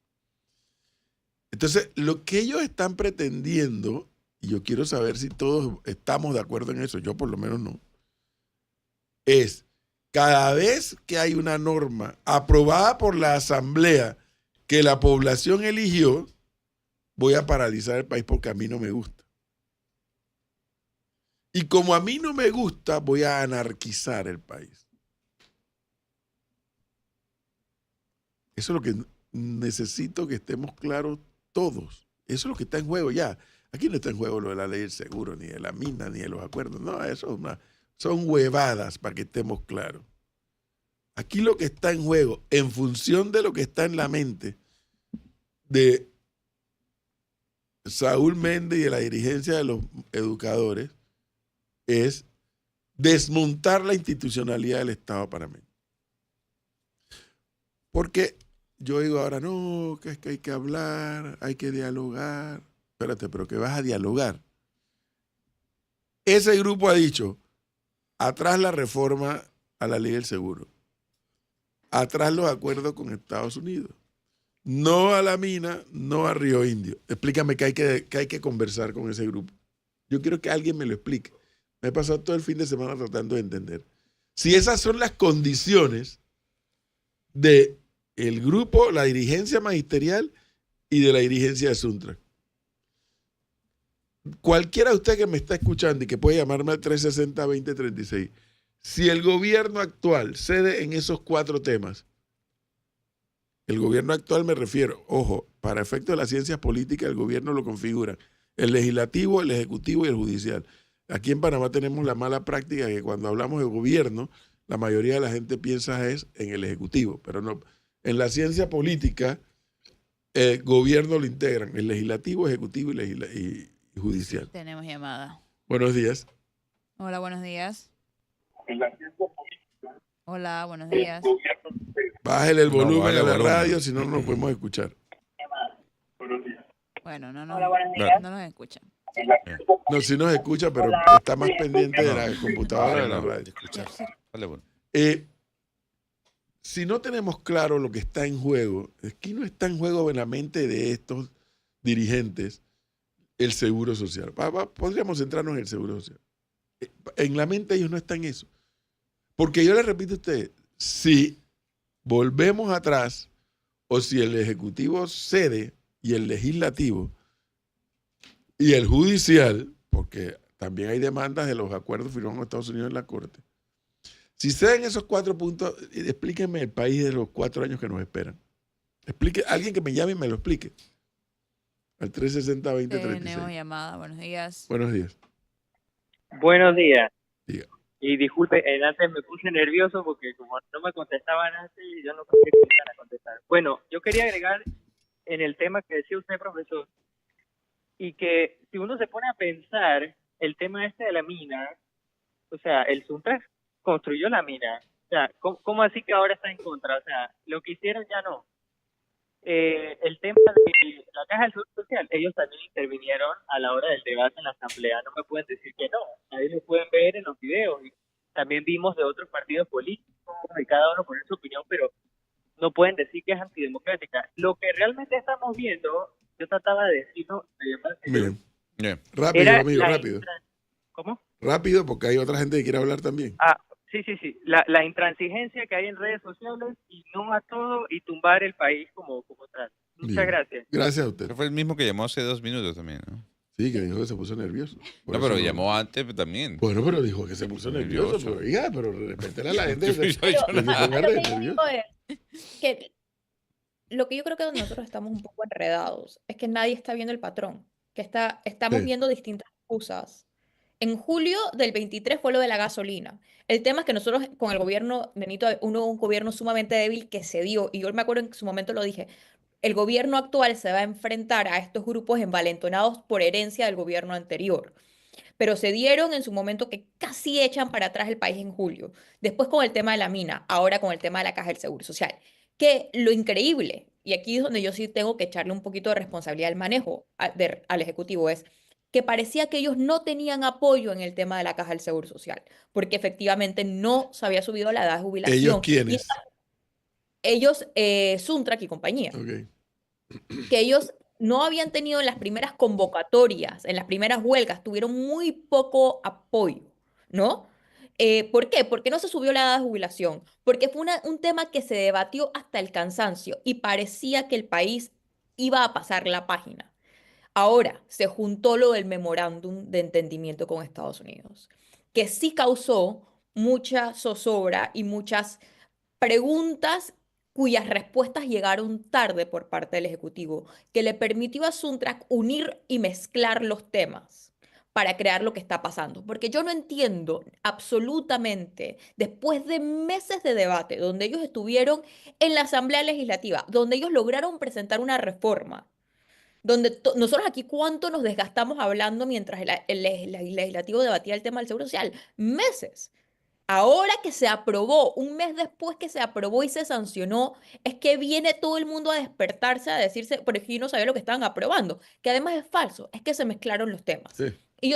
Entonces, lo que ellos están pretendiendo, y yo quiero saber si todos estamos de acuerdo en eso, yo por lo menos no, es cada vez que hay una norma aprobada por la Asamblea que la población eligió, voy a paralizar el país porque a mí no me gusta. Y como a mí no me gusta, voy a anarquizar el país. Eso es lo que necesito que estemos claros todos. Eso es lo que está en juego ya. Aquí no está en juego lo de la ley del seguro, ni de la mina, ni de los acuerdos. No, eso es son huevadas para que estemos claros. Aquí lo que está en juego, en función de lo que está en la mente de Saúl Méndez y de la dirigencia de los educadores, es desmontar la institucionalidad del Estado panameño. Porque yo digo ahora, no, que es que hay que hablar, hay que dialogar. Espérate, pero ¿qué vas a dialogar? Ese grupo ha dicho, atrás la reforma a la ley del seguro, atrás los acuerdos con Estados Unidos, no a la mina, no a Río Indio. Explícame que hay que conversar con ese grupo. Yo quiero que alguien me lo explique. Me he pasado todo el fin de semana tratando de entender. Si esas son las condiciones del grupo, la dirigencia magisterial y de la dirigencia de Suntrack. Cualquiera de ustedes que me está escuchando y que puede llamarme al 360-2036, si el gobierno actual cede en esos 4 temas, el gobierno actual me refiero, ojo, para efectos de las ciencias políticas, el gobierno lo configura el legislativo, el ejecutivo y el judicial. Aquí en Panamá tenemos la mala práctica que cuando hablamos de gobierno, la mayoría de la gente piensa es en el ejecutivo, pero no. En la ciencia política, el gobierno lo integran, el legislativo, ejecutivo y judicial. Tenemos llamada. Buenos días. Hola, buenos días. Hola, buenos días. Bájele el volumen bájale a la el volumen. radio, si no, no nos podemos escuchar. Bueno, no nos escuchan. No, sí nos escucha, pero está más pendiente de la computadora de la radio. Dale, bueno. Si no tenemos claro lo que está en juego, aquí no está en juego en la mente de estos dirigentes el seguro social. Podríamos centrarnos en el seguro social. En la mente ellos no están en eso. Porque yo les repito a ustedes, si volvemos atrás o si el Ejecutivo cede y el Legislativo y el Judicial, porque también hay demandas de los acuerdos firmados con Estados Unidos en la Corte, si ceden esos 4 puntos, explíquenme el país de los 4 años que nos esperan. Alguien que me llame y me lo explique. Al 360-2036. Tenemos llamada, buenos días. Buenos días. Buenos días. Diga. Y disculpe, antes me puse nervioso porque como no me contestaban antes, yo no sabía que me iban a contestar. Bueno, yo quería agregar en el tema que decía usted, profesor, y que si uno se pone a pensar el tema este de la mina, o sea, el Suntrack construyó la mina. O sea, ¿cómo así que ahora está en contra? O sea, lo que hicieron ya no. El tema de la Caja del Seguro Social, ellos también intervinieron a la hora del debate en la Asamblea. No me pueden decir que no. Ahí lo pueden ver en los videos. Y también vimos de otros partidos políticos, y cada uno poner su opinión, pero no pueden decir que es antidemocrática. Lo que realmente estamos viendo, yo trataba de decirlo, Bien. Bien. Rápido, era amigo, la rápido. ¿Cómo? Rápido, porque hay otra gente que quiere hablar también. Sí. La intransigencia que hay en redes sociales y no a todo y tumbar el país como tal. Muchas Bien. gracias. Gracias a usted. Pero fue el mismo que llamó hace 2 minutos también, ¿no? Sí, que dijo que se puso nervioso. Por No, eso pero llamó antes también. Bueno, pero dijo que se puso nervioso. Nervioso. Pero, oiga, pero respétele a la gente. Yo no- no se ponga Lo que yo nervioso. digo es que lo que yo creo que nosotros estamos un poco enredados es que nadie está viendo el patrón, que estamos Sí. viendo distintas excusas. En julio del 23 fue lo de la gasolina. El tema es que nosotros con el gobierno, Benito, un gobierno sumamente débil que se dio, y yo me acuerdo en su momento lo dije, el gobierno actual se va a enfrentar a estos grupos envalentonados por herencia del gobierno anterior. Pero se dieron en su momento que casi echan para atrás el país en julio. Después con el tema de la mina, ahora con el tema de la Caja del Seguro Social. Que lo increíble, y aquí es donde yo sí tengo que echarle un poquito de responsabilidad al manejo al Ejecutivo, es que parecía que ellos no tenían apoyo en el tema de la Caja del Seguro Social, porque efectivamente no se había subido la edad de ¿Ellos jubilación. Y quiénes? ellos, Suntrak y compañía, Ok. que ellos no habían tenido en las primeras convocatorias, en las primeras huelgas, tuvieron muy poco apoyo, ¿no? ¿Por qué? Porque no se subió la edad de jubilación, porque fue un tema que se debatió hasta el cansancio y parecía que el país iba a pasar la página. Ahora se juntó lo del memorándum de entendimiento con Estados Unidos, que sí causó mucha zozobra y muchas preguntas cuyas respuestas llegaron tarde por parte del Ejecutivo, que le permitió a Suntrak unir y mezclar los temas para crear lo que está pasando. Porque yo no entiendo absolutamente, después de meses de debate, donde ellos estuvieron en la Asamblea Legislativa, donde ellos lograron presentar una reforma, donde nosotros aquí cuánto nos desgastamos hablando mientras el legislativo debatía el tema del seguro social, meses. Ahora que se aprobó, un mes después que se aprobó y se sancionó, es que viene todo el mundo a despertarse, a decirse, por aquí no sabía lo que estaban aprobando, que además es falso, es que se mezclaron los temas. Sí. Y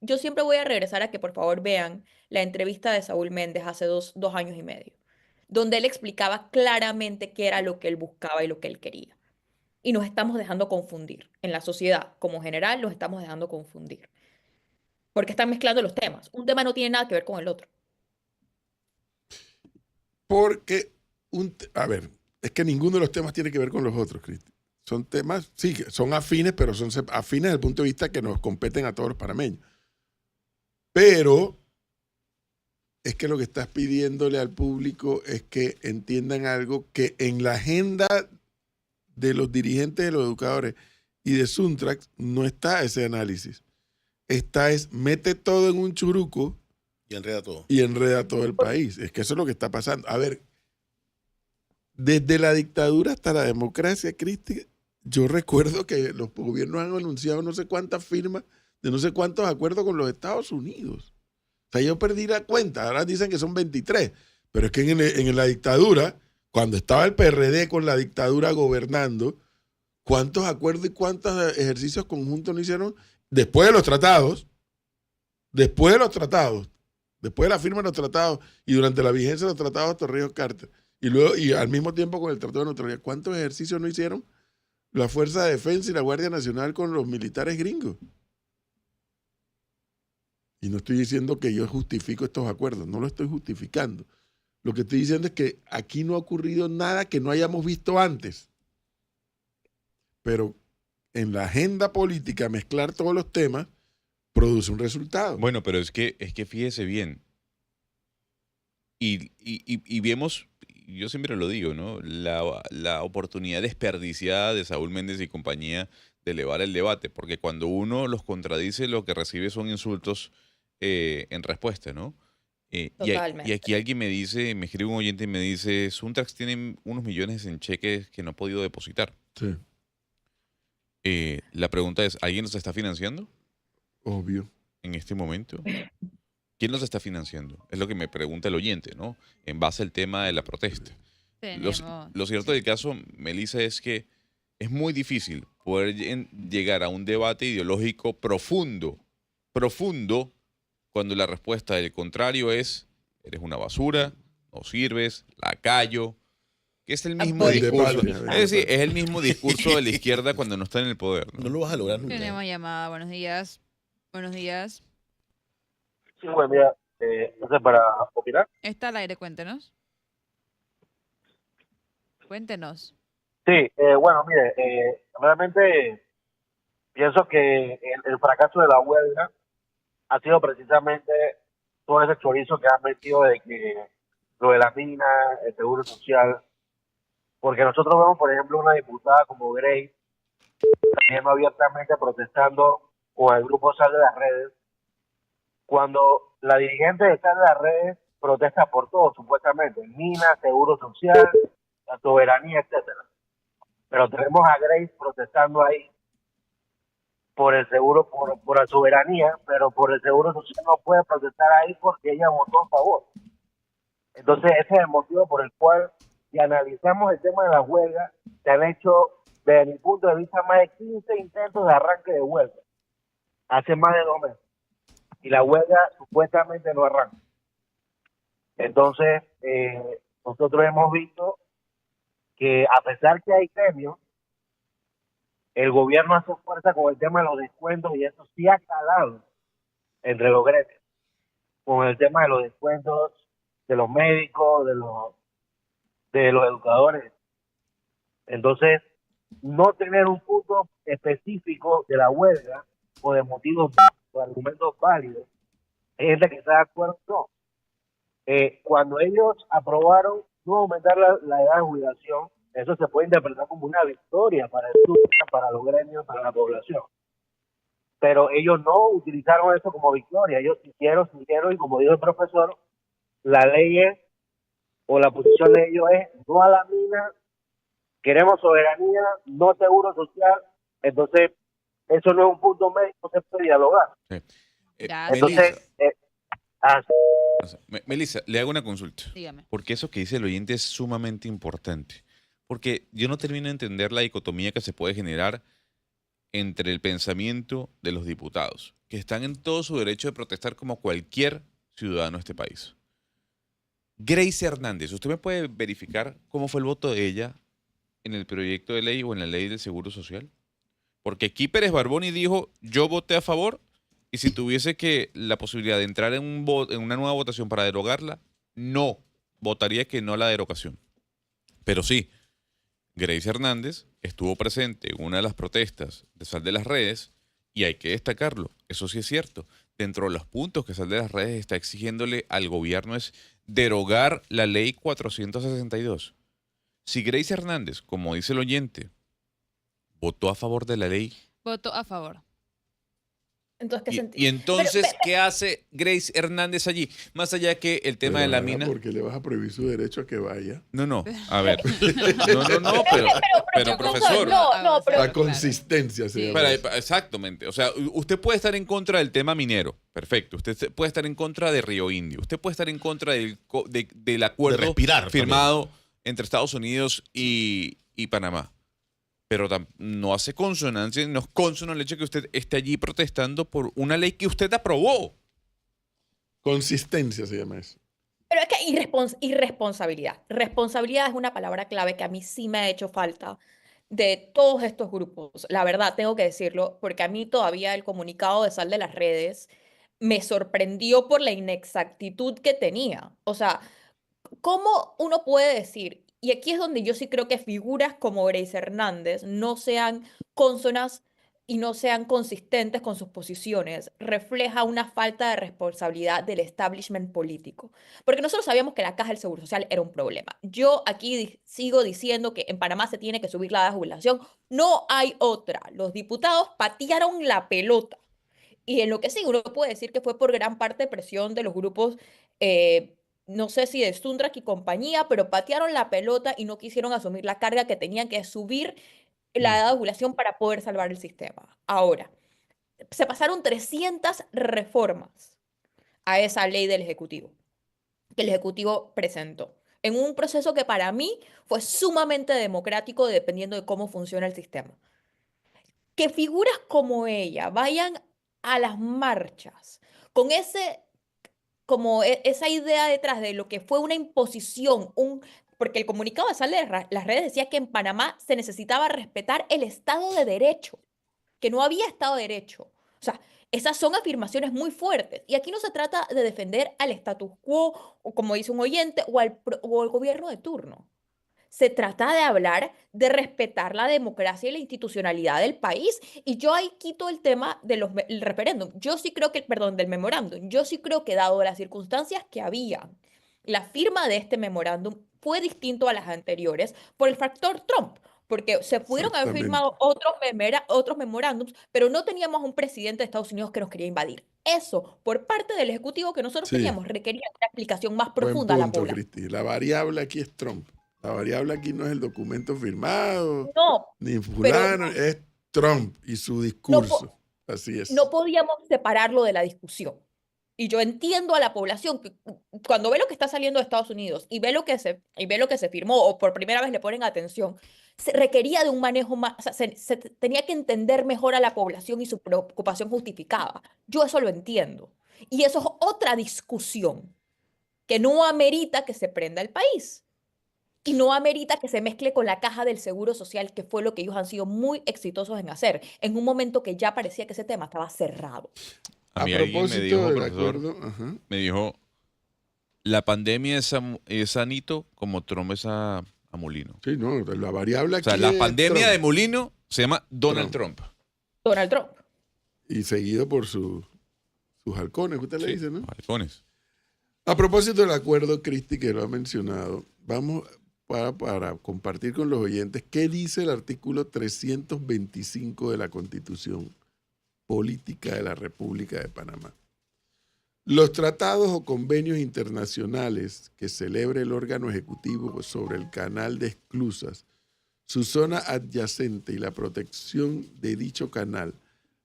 yo siempre voy a regresar a que por favor vean la entrevista de Saúl Méndez hace dos años y medio, donde él explicaba claramente qué era lo que él buscaba y lo que él quería. Y nos estamos dejando confundir. En la sociedad, como general, nos estamos dejando confundir. Porque están mezclando los temas. Un tema no tiene nada que ver con el otro. Porque, a ver, es que ninguno de los temas tiene que ver con los otros, Cristi. Son temas, sí, que son afines, pero son afines desde el punto de vista que nos competen a todos los panameños. Pero es que lo que estás pidiéndole al público es que entiendan algo que en la agenda de los dirigentes, de los educadores y de Suntrak no está ese análisis. Mete todo en un churuco Y enreda todo. y enreda a todo el país. Es que eso es lo que está pasando. A ver, desde la dictadura hasta la democracia, Cristi, yo recuerdo que los gobiernos han anunciado no sé cuántas firmas de no sé cuántos acuerdos con los Estados Unidos. O sea, yo perdí la cuenta. Ahora dicen que son 23. Pero es que en la dictadura, cuando estaba el PRD con la dictadura gobernando, ¿cuántos acuerdos y cuántos ejercicios conjuntos no hicieron después de los tratados? Después de los tratados. Después de la firma de los tratados y durante la vigencia de los tratados de Torrijos-Carter. Y luego, y al mismo tiempo con el Tratado de Neutralidad. ¿Cuántos ejercicios no hicieron la Fuerza de Defensa y la Guardia Nacional con los militares gringos? Y no estoy diciendo que yo justifico estos acuerdos, no lo estoy justificando. Lo que estoy diciendo es que aquí no ha ocurrido nada que no hayamos visto antes. Pero en la agenda política, mezclar todos los temas produce un resultado. Bueno, pero es que fíjese bien. Y vemos, yo siempre lo digo, ¿no? La oportunidad desperdiciada de Saúl Méndez y compañía de elevar el debate, porque cuando uno los contradice, lo que recibe son insultos en respuesta, ¿no? Totalmente. Y aquí alguien me escribe un oyente y me dice, Suntrax tiene unos millones en cheques que no ha podido depositar. Sí, La pregunta es, ¿alguien los está financiando obvio. en este momento? ¿Quién los está financiando? Es lo que me pregunta el oyente, ¿no? En base al tema de la protesta. Lo cierto del caso, Melissa, es que es muy difícil poder llegar a un debate ideológico profundo, cuando la respuesta del contrario es, eres una basura, no sirves, lacayo, que es el mismo Apoyo. discurso. De patria. Es decir, es el mismo discurso de la izquierda cuando no está en el poder, No ¿no? lo vas a lograr nunca. Tenemos llamada. Buenos días. Buenos días. Sí, buen día. No sé, para opinar. Está al aire, cuéntenos. Cuéntenos. Sí, bueno, mire, realmente pienso que el fracaso de la huelga ha sido precisamente todo ese chorizo que han metido de que lo de la mina, el seguro social, porque nosotros vemos, por ejemplo, una diputada como Grace saliendo abiertamente protestando con el grupo Sal de las Redes, cuando la dirigente de Sal de las Redes protesta por todo, supuestamente, mina, seguro social, la soberanía, etcétera. pero tenemos a Grace protestando ahí por el seguro, por la soberanía, pero por el seguro social no puede protestar ahí porque ella votó a favor. Entonces ese es el motivo por el cual, si analizamos el tema de la huelga, se han hecho, desde mi punto de vista, más de 15 intentos de arranque de huelga, hace más de 2 meses, y la huelga supuestamente no arranca. Entonces, nosotros hemos visto que a pesar que hay gremios, el gobierno hace fuerza con el tema de los descuentos y eso sí ha calado entre los gremios, con el tema de los descuentos de los médicos, de los educadores. Entonces, no tener un punto específico de la huelga o de motivos o argumentos válidos, hay gente que está de acuerdo, no. Cuando ellos aprobaron no aumentar la edad de jubilación, eso se puede interpretar como una victoria para el para los gremios, para la población. Pero ellos no utilizaron eso como victoria, ellos siguieron, y como dijo el profesor, la ley es, o la posición de ellos es, no a la mina, queremos soberanía, no seguro social, entonces eso no es un punto medio, no se puede dialogar. Sí. Entonces, Melissa, le hago una consulta. Dígame. Porque eso que dice el oyente es sumamente importante. Porque yo no termino de entender la dicotomía que se puede generar entre el pensamiento de los diputados, que están en todo su derecho de protestar como cualquier ciudadano de este país. Grace Hernández, ¿usted me puede verificar cómo fue el voto de ella en el proyecto de ley o en la ley del Seguro Social? Porque aquí Pérez Barboni dijo, yo voté a favor, y si tuviese que la posibilidad de entrar en una nueva votación para derogarla, no, votaría que no a la derogación. Pero sí, Grace Hernández estuvo presente en una de las protestas de Sal de las Redes y hay que destacarlo, eso sí es cierto. Dentro de los puntos que Sal de las Redes está exigiéndole al gobierno es derogar la ley 462. Si Grace Hernández, como dice el oyente, votó a favor de la ley. Voto a favor. Entonces, ¿qué sentido? Y entonces, ¿qué hace Grace Hernández allí? Más allá que el tema de la mina. Porque le vas a prohibir su derecho a que vaya. No, a ver. No, pero profesor. La consistencia se llama. Exactamente. O sea, usted puede estar en contra del tema minero. Perfecto. Usted puede estar en contra de Río Indio. Usted puede estar en contra del acuerdo firmado entre Estados Unidos y Panamá. Pero no hace consonancia, no es consono el hecho de que usted esté allí protestando por una ley que usted aprobó. Consistencia se llama eso. Pero es que irresponsabilidad. Responsabilidad es una palabra clave que a mí sí me ha hecho falta de todos estos grupos. La verdad, tengo que decirlo, porque a mí todavía el comunicado de Sal de las Redes me sorprendió por la inexactitud que tenía. O sea, ¿cómo uno puede decir? Y aquí es donde yo sí creo que figuras como Grace Hernández no sean cónsonas y no sean consistentes con sus posiciones, refleja una falta de responsabilidad del establishment político. Porque nosotros sabíamos que la Caja del Seguro Social era un problema. Yo aquí sigo diciendo que en Panamá se tiene que subir la edad de jubilación. No hay otra. Los diputados patearon la pelota. Y en lo que sí, uno puede decir que fue por gran parte de presión de los grupos no sé si de Sundrak y compañía, pero patearon la pelota y no quisieron asumir la carga que tenían que subir la edad de jubilación para poder salvar el sistema. Ahora, se pasaron 300 reformas a esa ley del Ejecutivo, que el Ejecutivo presentó, en un proceso que para mí fue sumamente democrático dependiendo de cómo funciona el sistema. Que figuras como ella vayan a las marchas con esa idea detrás de lo que fue una imposición, porque el comunicado de Sal de las Redes decía que en Panamá se necesitaba respetar el Estado de Derecho, que no había Estado de Derecho. O sea, esas son afirmaciones muy fuertes. Y aquí no se trata de defender al status quo, o como dice un oyente, o al gobierno de turno. Se trata de hablar de respetar la democracia y la institucionalidad del país. Y yo ahí quito el tema del referéndum. Yo sí creo del memorándum. Yo sí creo que dado las circunstancias que había, la firma de este memorándum fue distinto a las anteriores por el factor Trump. Porque se pudieron haber firmado otros memorándums, pero no teníamos un presidente de Estados Unidos que nos quería invadir. Eso, por parte del Ejecutivo que nosotros teníamos, requería una explicación más profunda a la población. Cristi. La variable aquí es Trump. La variable aquí no es el documento firmado, No, ni pero fulano, es Trump y su discurso. Así es. no podíamos separarlo de la discusión. Y yo entiendo a la población que cuando ve lo que está saliendo de Estados Unidos y ve lo que se firmó o por primera vez le ponen atención, se requería de un manejo más, o sea, se tenía que entender mejor a la población y su preocupación justificada. Yo eso lo entiendo. Y eso es otra discusión que no amerita que se prenda el país. Y no amerita que se mezcle con la caja del Seguro Social, que fue lo que ellos han sido muy exitosos en hacer, en un momento que ya parecía que ese tema estaba cerrado. A A mí alguien me propósito dijo, del profesor, acuerdo, ajá. me dijo, la pandemia es sanito como Trump es a Molino. Sí, no, la variable O aquí sea, la es pandemia Trump. de Molino se llama Donald Trump. Donald Trump. Y seguido por sus halcones, usted le Sí, dice, ¿no? los halcones. A propósito del acuerdo, Cristi, que lo ha mencionado, vamos para compartir con los oyentes qué dice el artículo 325 de la Constitución Política de la República de Panamá. Los tratados o convenios internacionales que celebre el órgano ejecutivo sobre el canal de esclusas, su zona adyacente y la protección de dicho canal,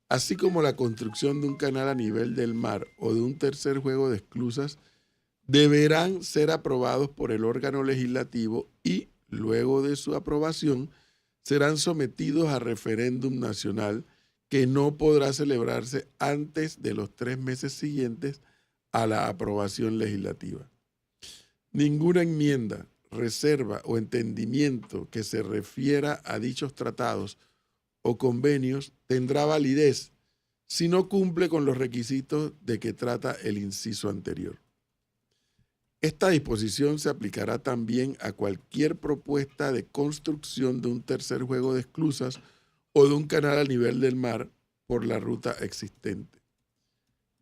así como la construcción de un canal a nivel del mar o de un tercer juego de esclusas, deberán ser aprobados por el órgano legislativo y, luego de su aprobación, serán sometidos a referéndum nacional que no podrá celebrarse antes de los 3 meses siguientes a la aprobación legislativa. Ninguna enmienda, reserva o entendimiento que se refiera a dichos tratados o convenios tendrá validez si no cumple con los requisitos de que trata el inciso anterior. Esta disposición se aplicará también a cualquier propuesta de construcción de un tercer juego de esclusas o de un canal a nivel del mar por la ruta existente,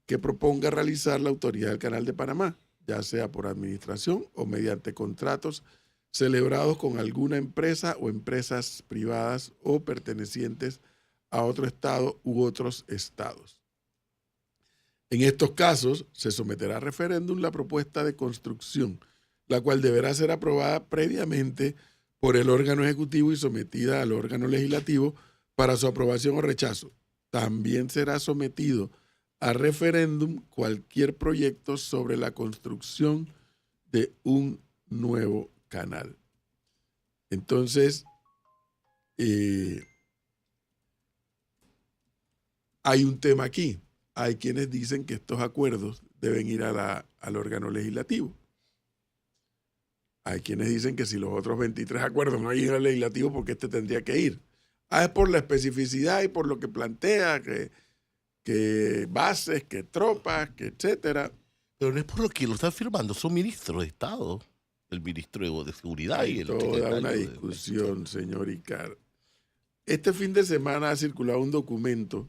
que proponga realizar la Autoridad del Canal de Panamá, ya sea por administración o mediante contratos celebrados con alguna empresa o empresas privadas o pertenecientes a otro estado u otros estados. En estos casos, se someterá a referéndum la propuesta de construcción, la cual deberá ser aprobada previamente por el órgano ejecutivo y sometida al órgano legislativo para su aprobación o rechazo. También será sometido a referéndum cualquier proyecto sobre la construcción de un nuevo canal. Entonces, hay un tema aquí. Hay quienes dicen que estos acuerdos deben ir al órgano legislativo. Hay quienes dicen que si los otros 23 acuerdos no llegan al legislativo, ¿por qué este tendría que ir? Es por la especificidad y por lo que plantea, que bases, que tropas, que etcétera. Pero no es por lo que lo están firmando, son ministros de Estado. El ministro de Seguridad y Hay el toda secretario una de discusión, señor Icar. Este fin de semana ha circulado un documento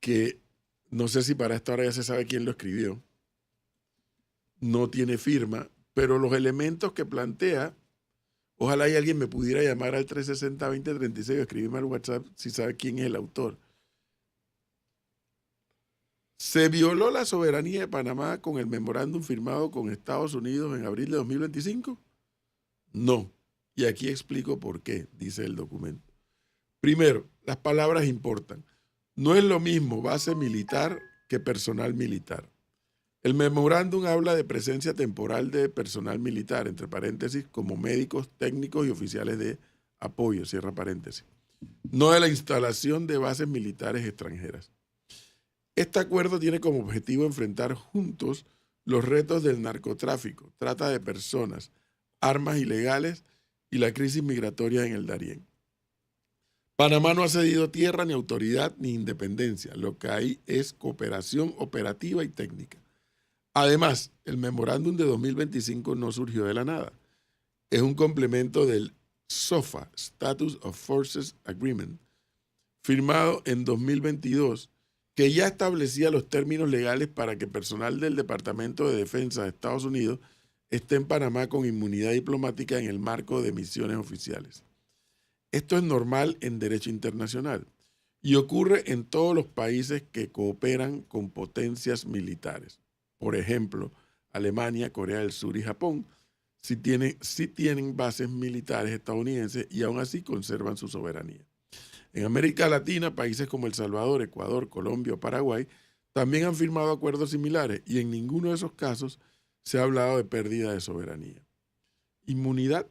que no sé si para esta hora ya se sabe quién lo escribió. No tiene firma, pero los elementos que plantea, ojalá y alguien me pudiera llamar al 360-2036 o escribirme al WhatsApp si sabe quién es el autor. ¿Se violó la soberanía de Panamá con el memorándum firmado con Estados Unidos en abril de 2025? No. Y aquí explico por qué, dice el documento. Primero, las palabras importan. No es lo mismo base militar que personal militar. El memorándum habla de presencia temporal de personal militar, entre paréntesis, como médicos, técnicos y oficiales de apoyo, cierra paréntesis. No de la instalación de bases militares extranjeras. Este acuerdo tiene como objetivo enfrentar juntos los retos del narcotráfico, trata de personas, armas ilegales y la crisis migratoria en el Darién. Panamá no ha cedido tierra, ni autoridad, ni independencia. Lo que hay es cooperación operativa y técnica. Además, el memorándum de 2025 no surgió de la nada. Es un complemento del SOFA, Status of Forces Agreement, firmado en 2022, que ya establecía los términos legales para que personal del Departamento de Defensa de Estados Unidos esté en Panamá con inmunidad diplomática en el marco de misiones oficiales. Esto es normal en derecho internacional y ocurre en todos los países que cooperan con potencias militares. Por ejemplo, Alemania, Corea del Sur y Japón sí tienen bases militares estadounidenses y aún así conservan su soberanía. En América Latina, países como El Salvador, Ecuador, Colombia o Paraguay también han firmado acuerdos similares y en ninguno de esos casos se ha hablado de pérdida de soberanía. Inmunidad,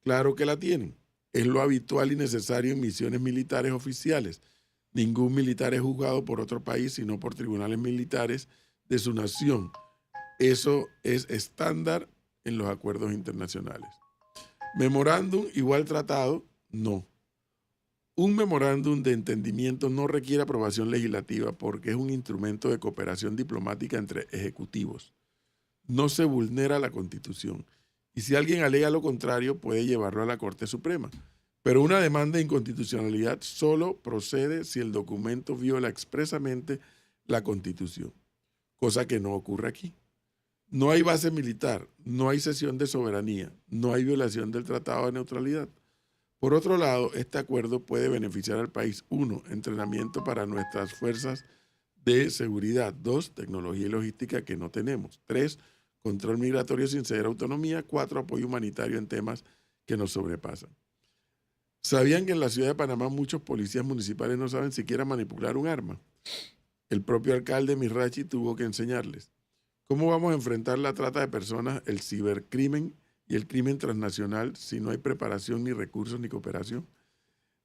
claro que la tienen. Es lo habitual y necesario en misiones militares oficiales. Ningún militar es juzgado por otro país, sino por tribunales militares de su nación. Eso es estándar en los acuerdos internacionales. Memorándum igual tratado, no. Un memorándum de entendimiento no requiere aprobación legislativa porque es un instrumento de cooperación diplomática entre ejecutivos. No se vulnera la Constitución. Y si alguien alega lo contrario, puede llevarlo a la Corte Suprema. Pero una demanda de inconstitucionalidad solo procede si el documento viola expresamente la Constitución, cosa que no ocurre aquí. No hay base militar, no hay cesión de soberanía, no hay violación del Tratado de Neutralidad. Por otro lado, este acuerdo puede beneficiar al país. 1, entrenamiento para nuestras fuerzas de seguridad. 2, tecnología y logística que no tenemos. 3, control migratorio sin ceder autonomía. 4, apoyo humanitario en temas que nos sobrepasan. ¿Sabían que en la ciudad de Panamá muchos policías municipales no saben siquiera manipular un arma? El propio alcalde Mirachi tuvo que enseñarles. ¿Cómo vamos a enfrentar la trata de personas, el cibercrimen y el crimen transnacional si no hay preparación, ni recursos, ni cooperación?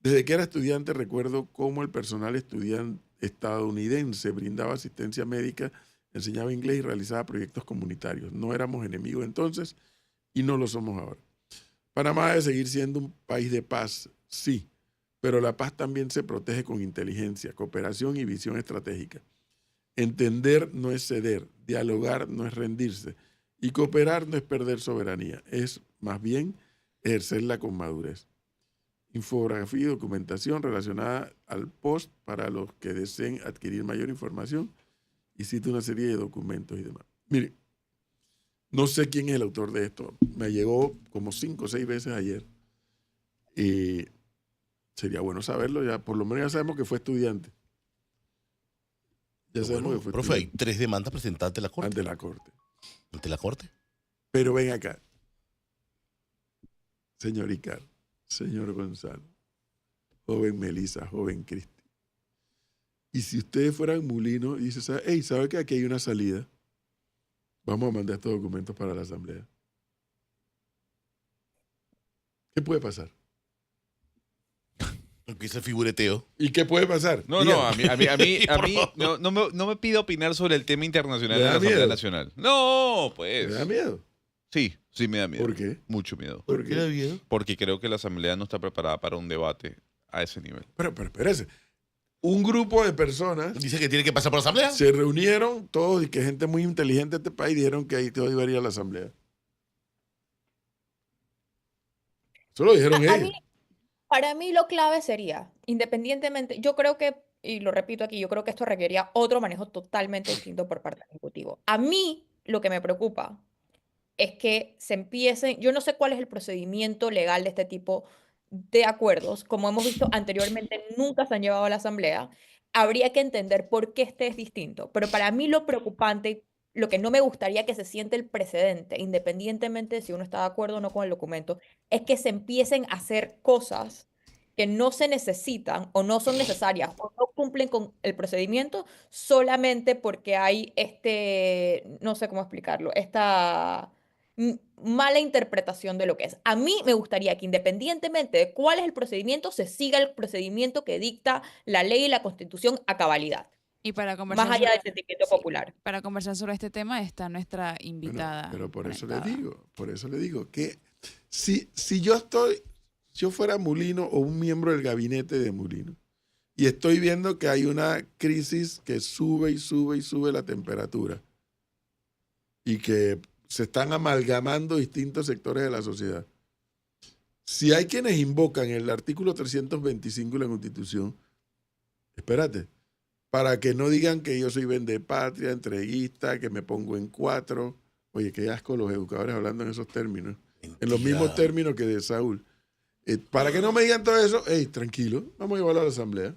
Desde que era estudiante recuerdo cómo el personal estadounidense brindaba asistencia médica, enseñaba inglés y realizaba proyectos comunitarios. No éramos enemigos entonces y no lo somos ahora. Panamá debe seguir siendo un país de paz, sí, pero la paz también se protege con inteligencia, cooperación y visión estratégica. Entender no es ceder, dialogar no es rendirse y cooperar no es perder soberanía, es más bien ejercerla con madurez. Infografía y documentación relacionada al post para los que deseen adquirir mayor información y cita una serie de documentos y demás. Mire, no sé quién es el autor de esto, me llegó como 5 o 6 veces ayer y sería bueno saberlo, ya por lo menos ya sabemos que fue estudiante. Ya sabemos que fue profe, hay estudiante. 3 demandas presentadas ante la Corte. Ante la Corte. ¿Ante la Corte? Pero ven acá, señor Icar, señor Gonzalo, joven Melissa, joven Cristi. Y si ustedes fueran Mulino y dicen, hey, ¿sabe que aquí hay una salida? Vamos a mandar estos documentos para la Asamblea. ¿Qué puede pasar? Empieza el figureteo. ¿Y qué puede pasar? No, Dígame. a mí no me pide opinar sobre el tema internacional ¿Le de la da Asamblea miedo? Nacional. No, pues. ¿Me da miedo? Sí, me da miedo. ¿Por qué? Mucho miedo. ¿Por ¿Qué da qué? miedo? Porque creo que la Asamblea no está preparada para un debate a ese nivel. Pero espérese. Un grupo de personas Dice que tiene que pasar por la Asamblea. se reunieron todos y que gente muy inteligente de este país dijeron que ahí todo iba a ir a la Asamblea. Eso lo dijeron A ellos. mí, para mí lo clave sería, independientemente, yo creo que, y lo repito aquí, yo creo que esto requería otro manejo totalmente distinto por parte del Ejecutivo. A mí lo que me preocupa es que se empiecen, yo no sé cuál es el procedimiento legal de este tipo de acuerdos, como hemos visto anteriormente, nunca se han llevado a la Asamblea, habría que entender por qué este es distinto, pero para mí lo preocupante, lo que no me gustaría que se siente el precedente, independientemente de si uno está de acuerdo o no con el documento, es que se empiecen a hacer cosas que no se necesitan o no son necesarias o no cumplen con el procedimiento solamente porque hay no sé cómo explicarlo, esta mala interpretación de lo que es. A mí me gustaría que independientemente de cuál es el procedimiento, se siga el procedimiento que dicta la ley y la Constitución a cabalidad, Y para más conversar allá sobre, del sentimiento sí, popular. para conversar sobre este tema está nuestra Bueno, invitada. pero por eso conectada. le digo que si yo fuera Mulino o un miembro del gabinete de Mulino y estoy viendo que hay una crisis que sube y sube y sube la temperatura y que se están amalgamando distintos sectores de la sociedad. Si hay quienes invocan el artículo 325 de la Constitución, espérate, para que no digan que yo soy vendepatria, entreguista, que me pongo en 4. Oye, qué asco los educadores hablando en esos términos. En los mismos términos que de Saúl. Para que no me digan todo eso, hey, tranquilo, vamos a llevarlo a la Asamblea.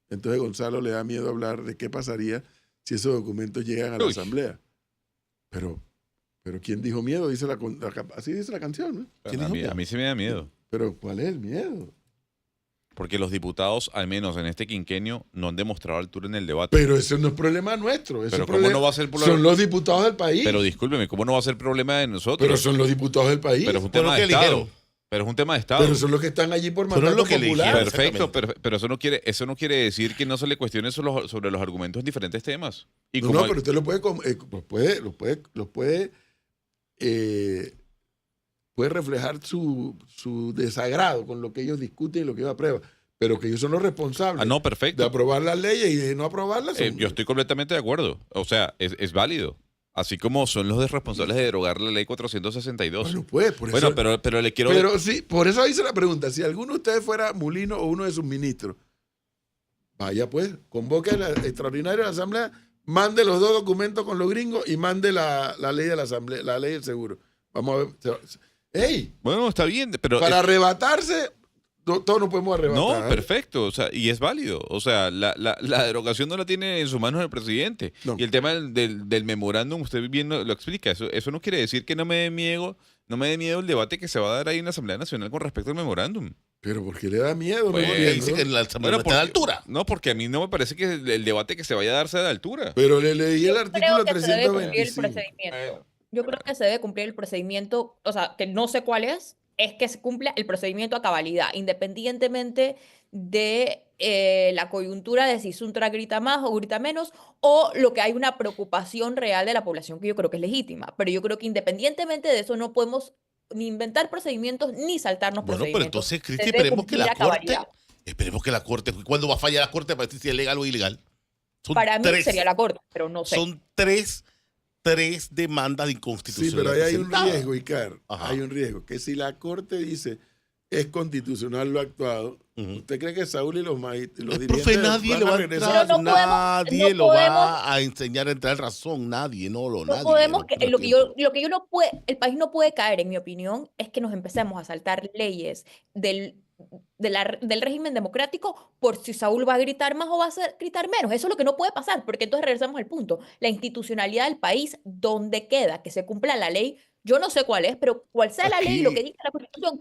Entonces Gonzalo le da miedo hablar de qué pasaría si esos documentos llegan a la Uy. Asamblea. Pero Pero ¿quién dijo miedo? Dice así dice la canción, ¿no? ¿Quién A dijo mí, miedo? a mí sí me da miedo. Pero ¿cuál es el miedo? Porque los diputados, al menos en este quinquenio, no han demostrado altura en el debate. Pero eso no es problema nuestro. Pero ¿cómo no va a ser problema? Son los diputados del país. Pero discúlpeme, ¿cómo no va a ser problema de nosotros? Pero son los diputados del país. Pero es un Fue tema lo de que Estado. eligieron. Pero es un tema de Estado. Pero son los que están allí por Pero es mandato lo que popular. eligieron. Perfecto, Exactamente. pero eso no quiere decir que no se le cuestione sobre los argumentos en diferentes temas. Y No, como no, pero usted puede reflejar su desagrado con lo que ellos discuten y lo que ellos aprueban. Pero que ellos son los responsables no, de perfecto. aprobar las leyes y de no aprobarlas. Yo estoy completamente de acuerdo. O sea, es válido. Así como son los responsables de derogar la ley 462. Bueno, pues, por Bueno, eso. pero le quiero... Pero sí, por eso hice la pregunta. Si alguno de ustedes fuera Mulino o uno de sus ministros, vaya pues, convoque a la extraordinaria de la Asamblea, mande los 2 documentos con los gringos y mande la ley de la Asamblea, la ley del seguro. Vamos a ver. ¡Ey! Bueno, está bien, pero... Para arrebatarse, todos nos podemos arrebatar. No, perfecto, o sea, y es válido. O sea, la derogación no la tiene en sus manos el presidente. No. Y el tema del memorándum, usted bien lo explica. Eso no quiere decir que no me dé miedo el debate que se va a dar ahí en la Asamblea Nacional con respecto al memorándum. Pero ¿por qué le da miedo? Pues, No Porque entiendo. dice que la Asamblea no está a la altura. No, porque a mí no me parece que el debate que se vaya a dar sea de altura. Pero le leí el Yo artículo creo que se debe cumplir el 325. procedimiento. Yo creo que se debe cumplir el procedimiento, o sea, que no sé cuál es que se cumpla el procedimiento a cabalidad, independientemente de la coyuntura de si Suntra grita más o grita menos, o lo que hay una preocupación real de la población que yo creo que es legítima. Pero yo creo que independientemente de eso no podemos ni inventar procedimientos ni saltarnos Bueno, pero procedimientos. entonces, Se Cristi, debe esperemos que cumplir la a Corte... cabalidad. Esperemos que la Corte... ¿Cuándo va a fallar la Corte para decir si es legal o ilegal? Son Para mí tres. sería la Corte, pero no sé. Son tres demandas de Sí, inconstitucionalidad. pero ahí hay un presentadas. riesgo, Icar. Ajá. Hay un riesgo. Que si la Corte dice es constitucional lo actuado, Ujú. ¿usted cree que Saúl y los El profe nadie le va a regresar? entrar, Pero no podemos- nadie no lo va podemos- a enseñar a entrar en razón, nadie, No nadie. podemos, no que, pierda lo que tiempo. yo no puede, el país no puede caer, en mi opinión, es que nos empecemos a saltar leyes del régimen democrático por si Saúl va a gritar más o va a gritar menos. Eso es lo que no puede pasar, porque entonces regresamos al punto. La institucionalidad del país, ¿dónde queda? Que se cumpla la ley. Yo no sé cuál es, pero cual sea la ley y lo Aquí- que diga la Constitución, que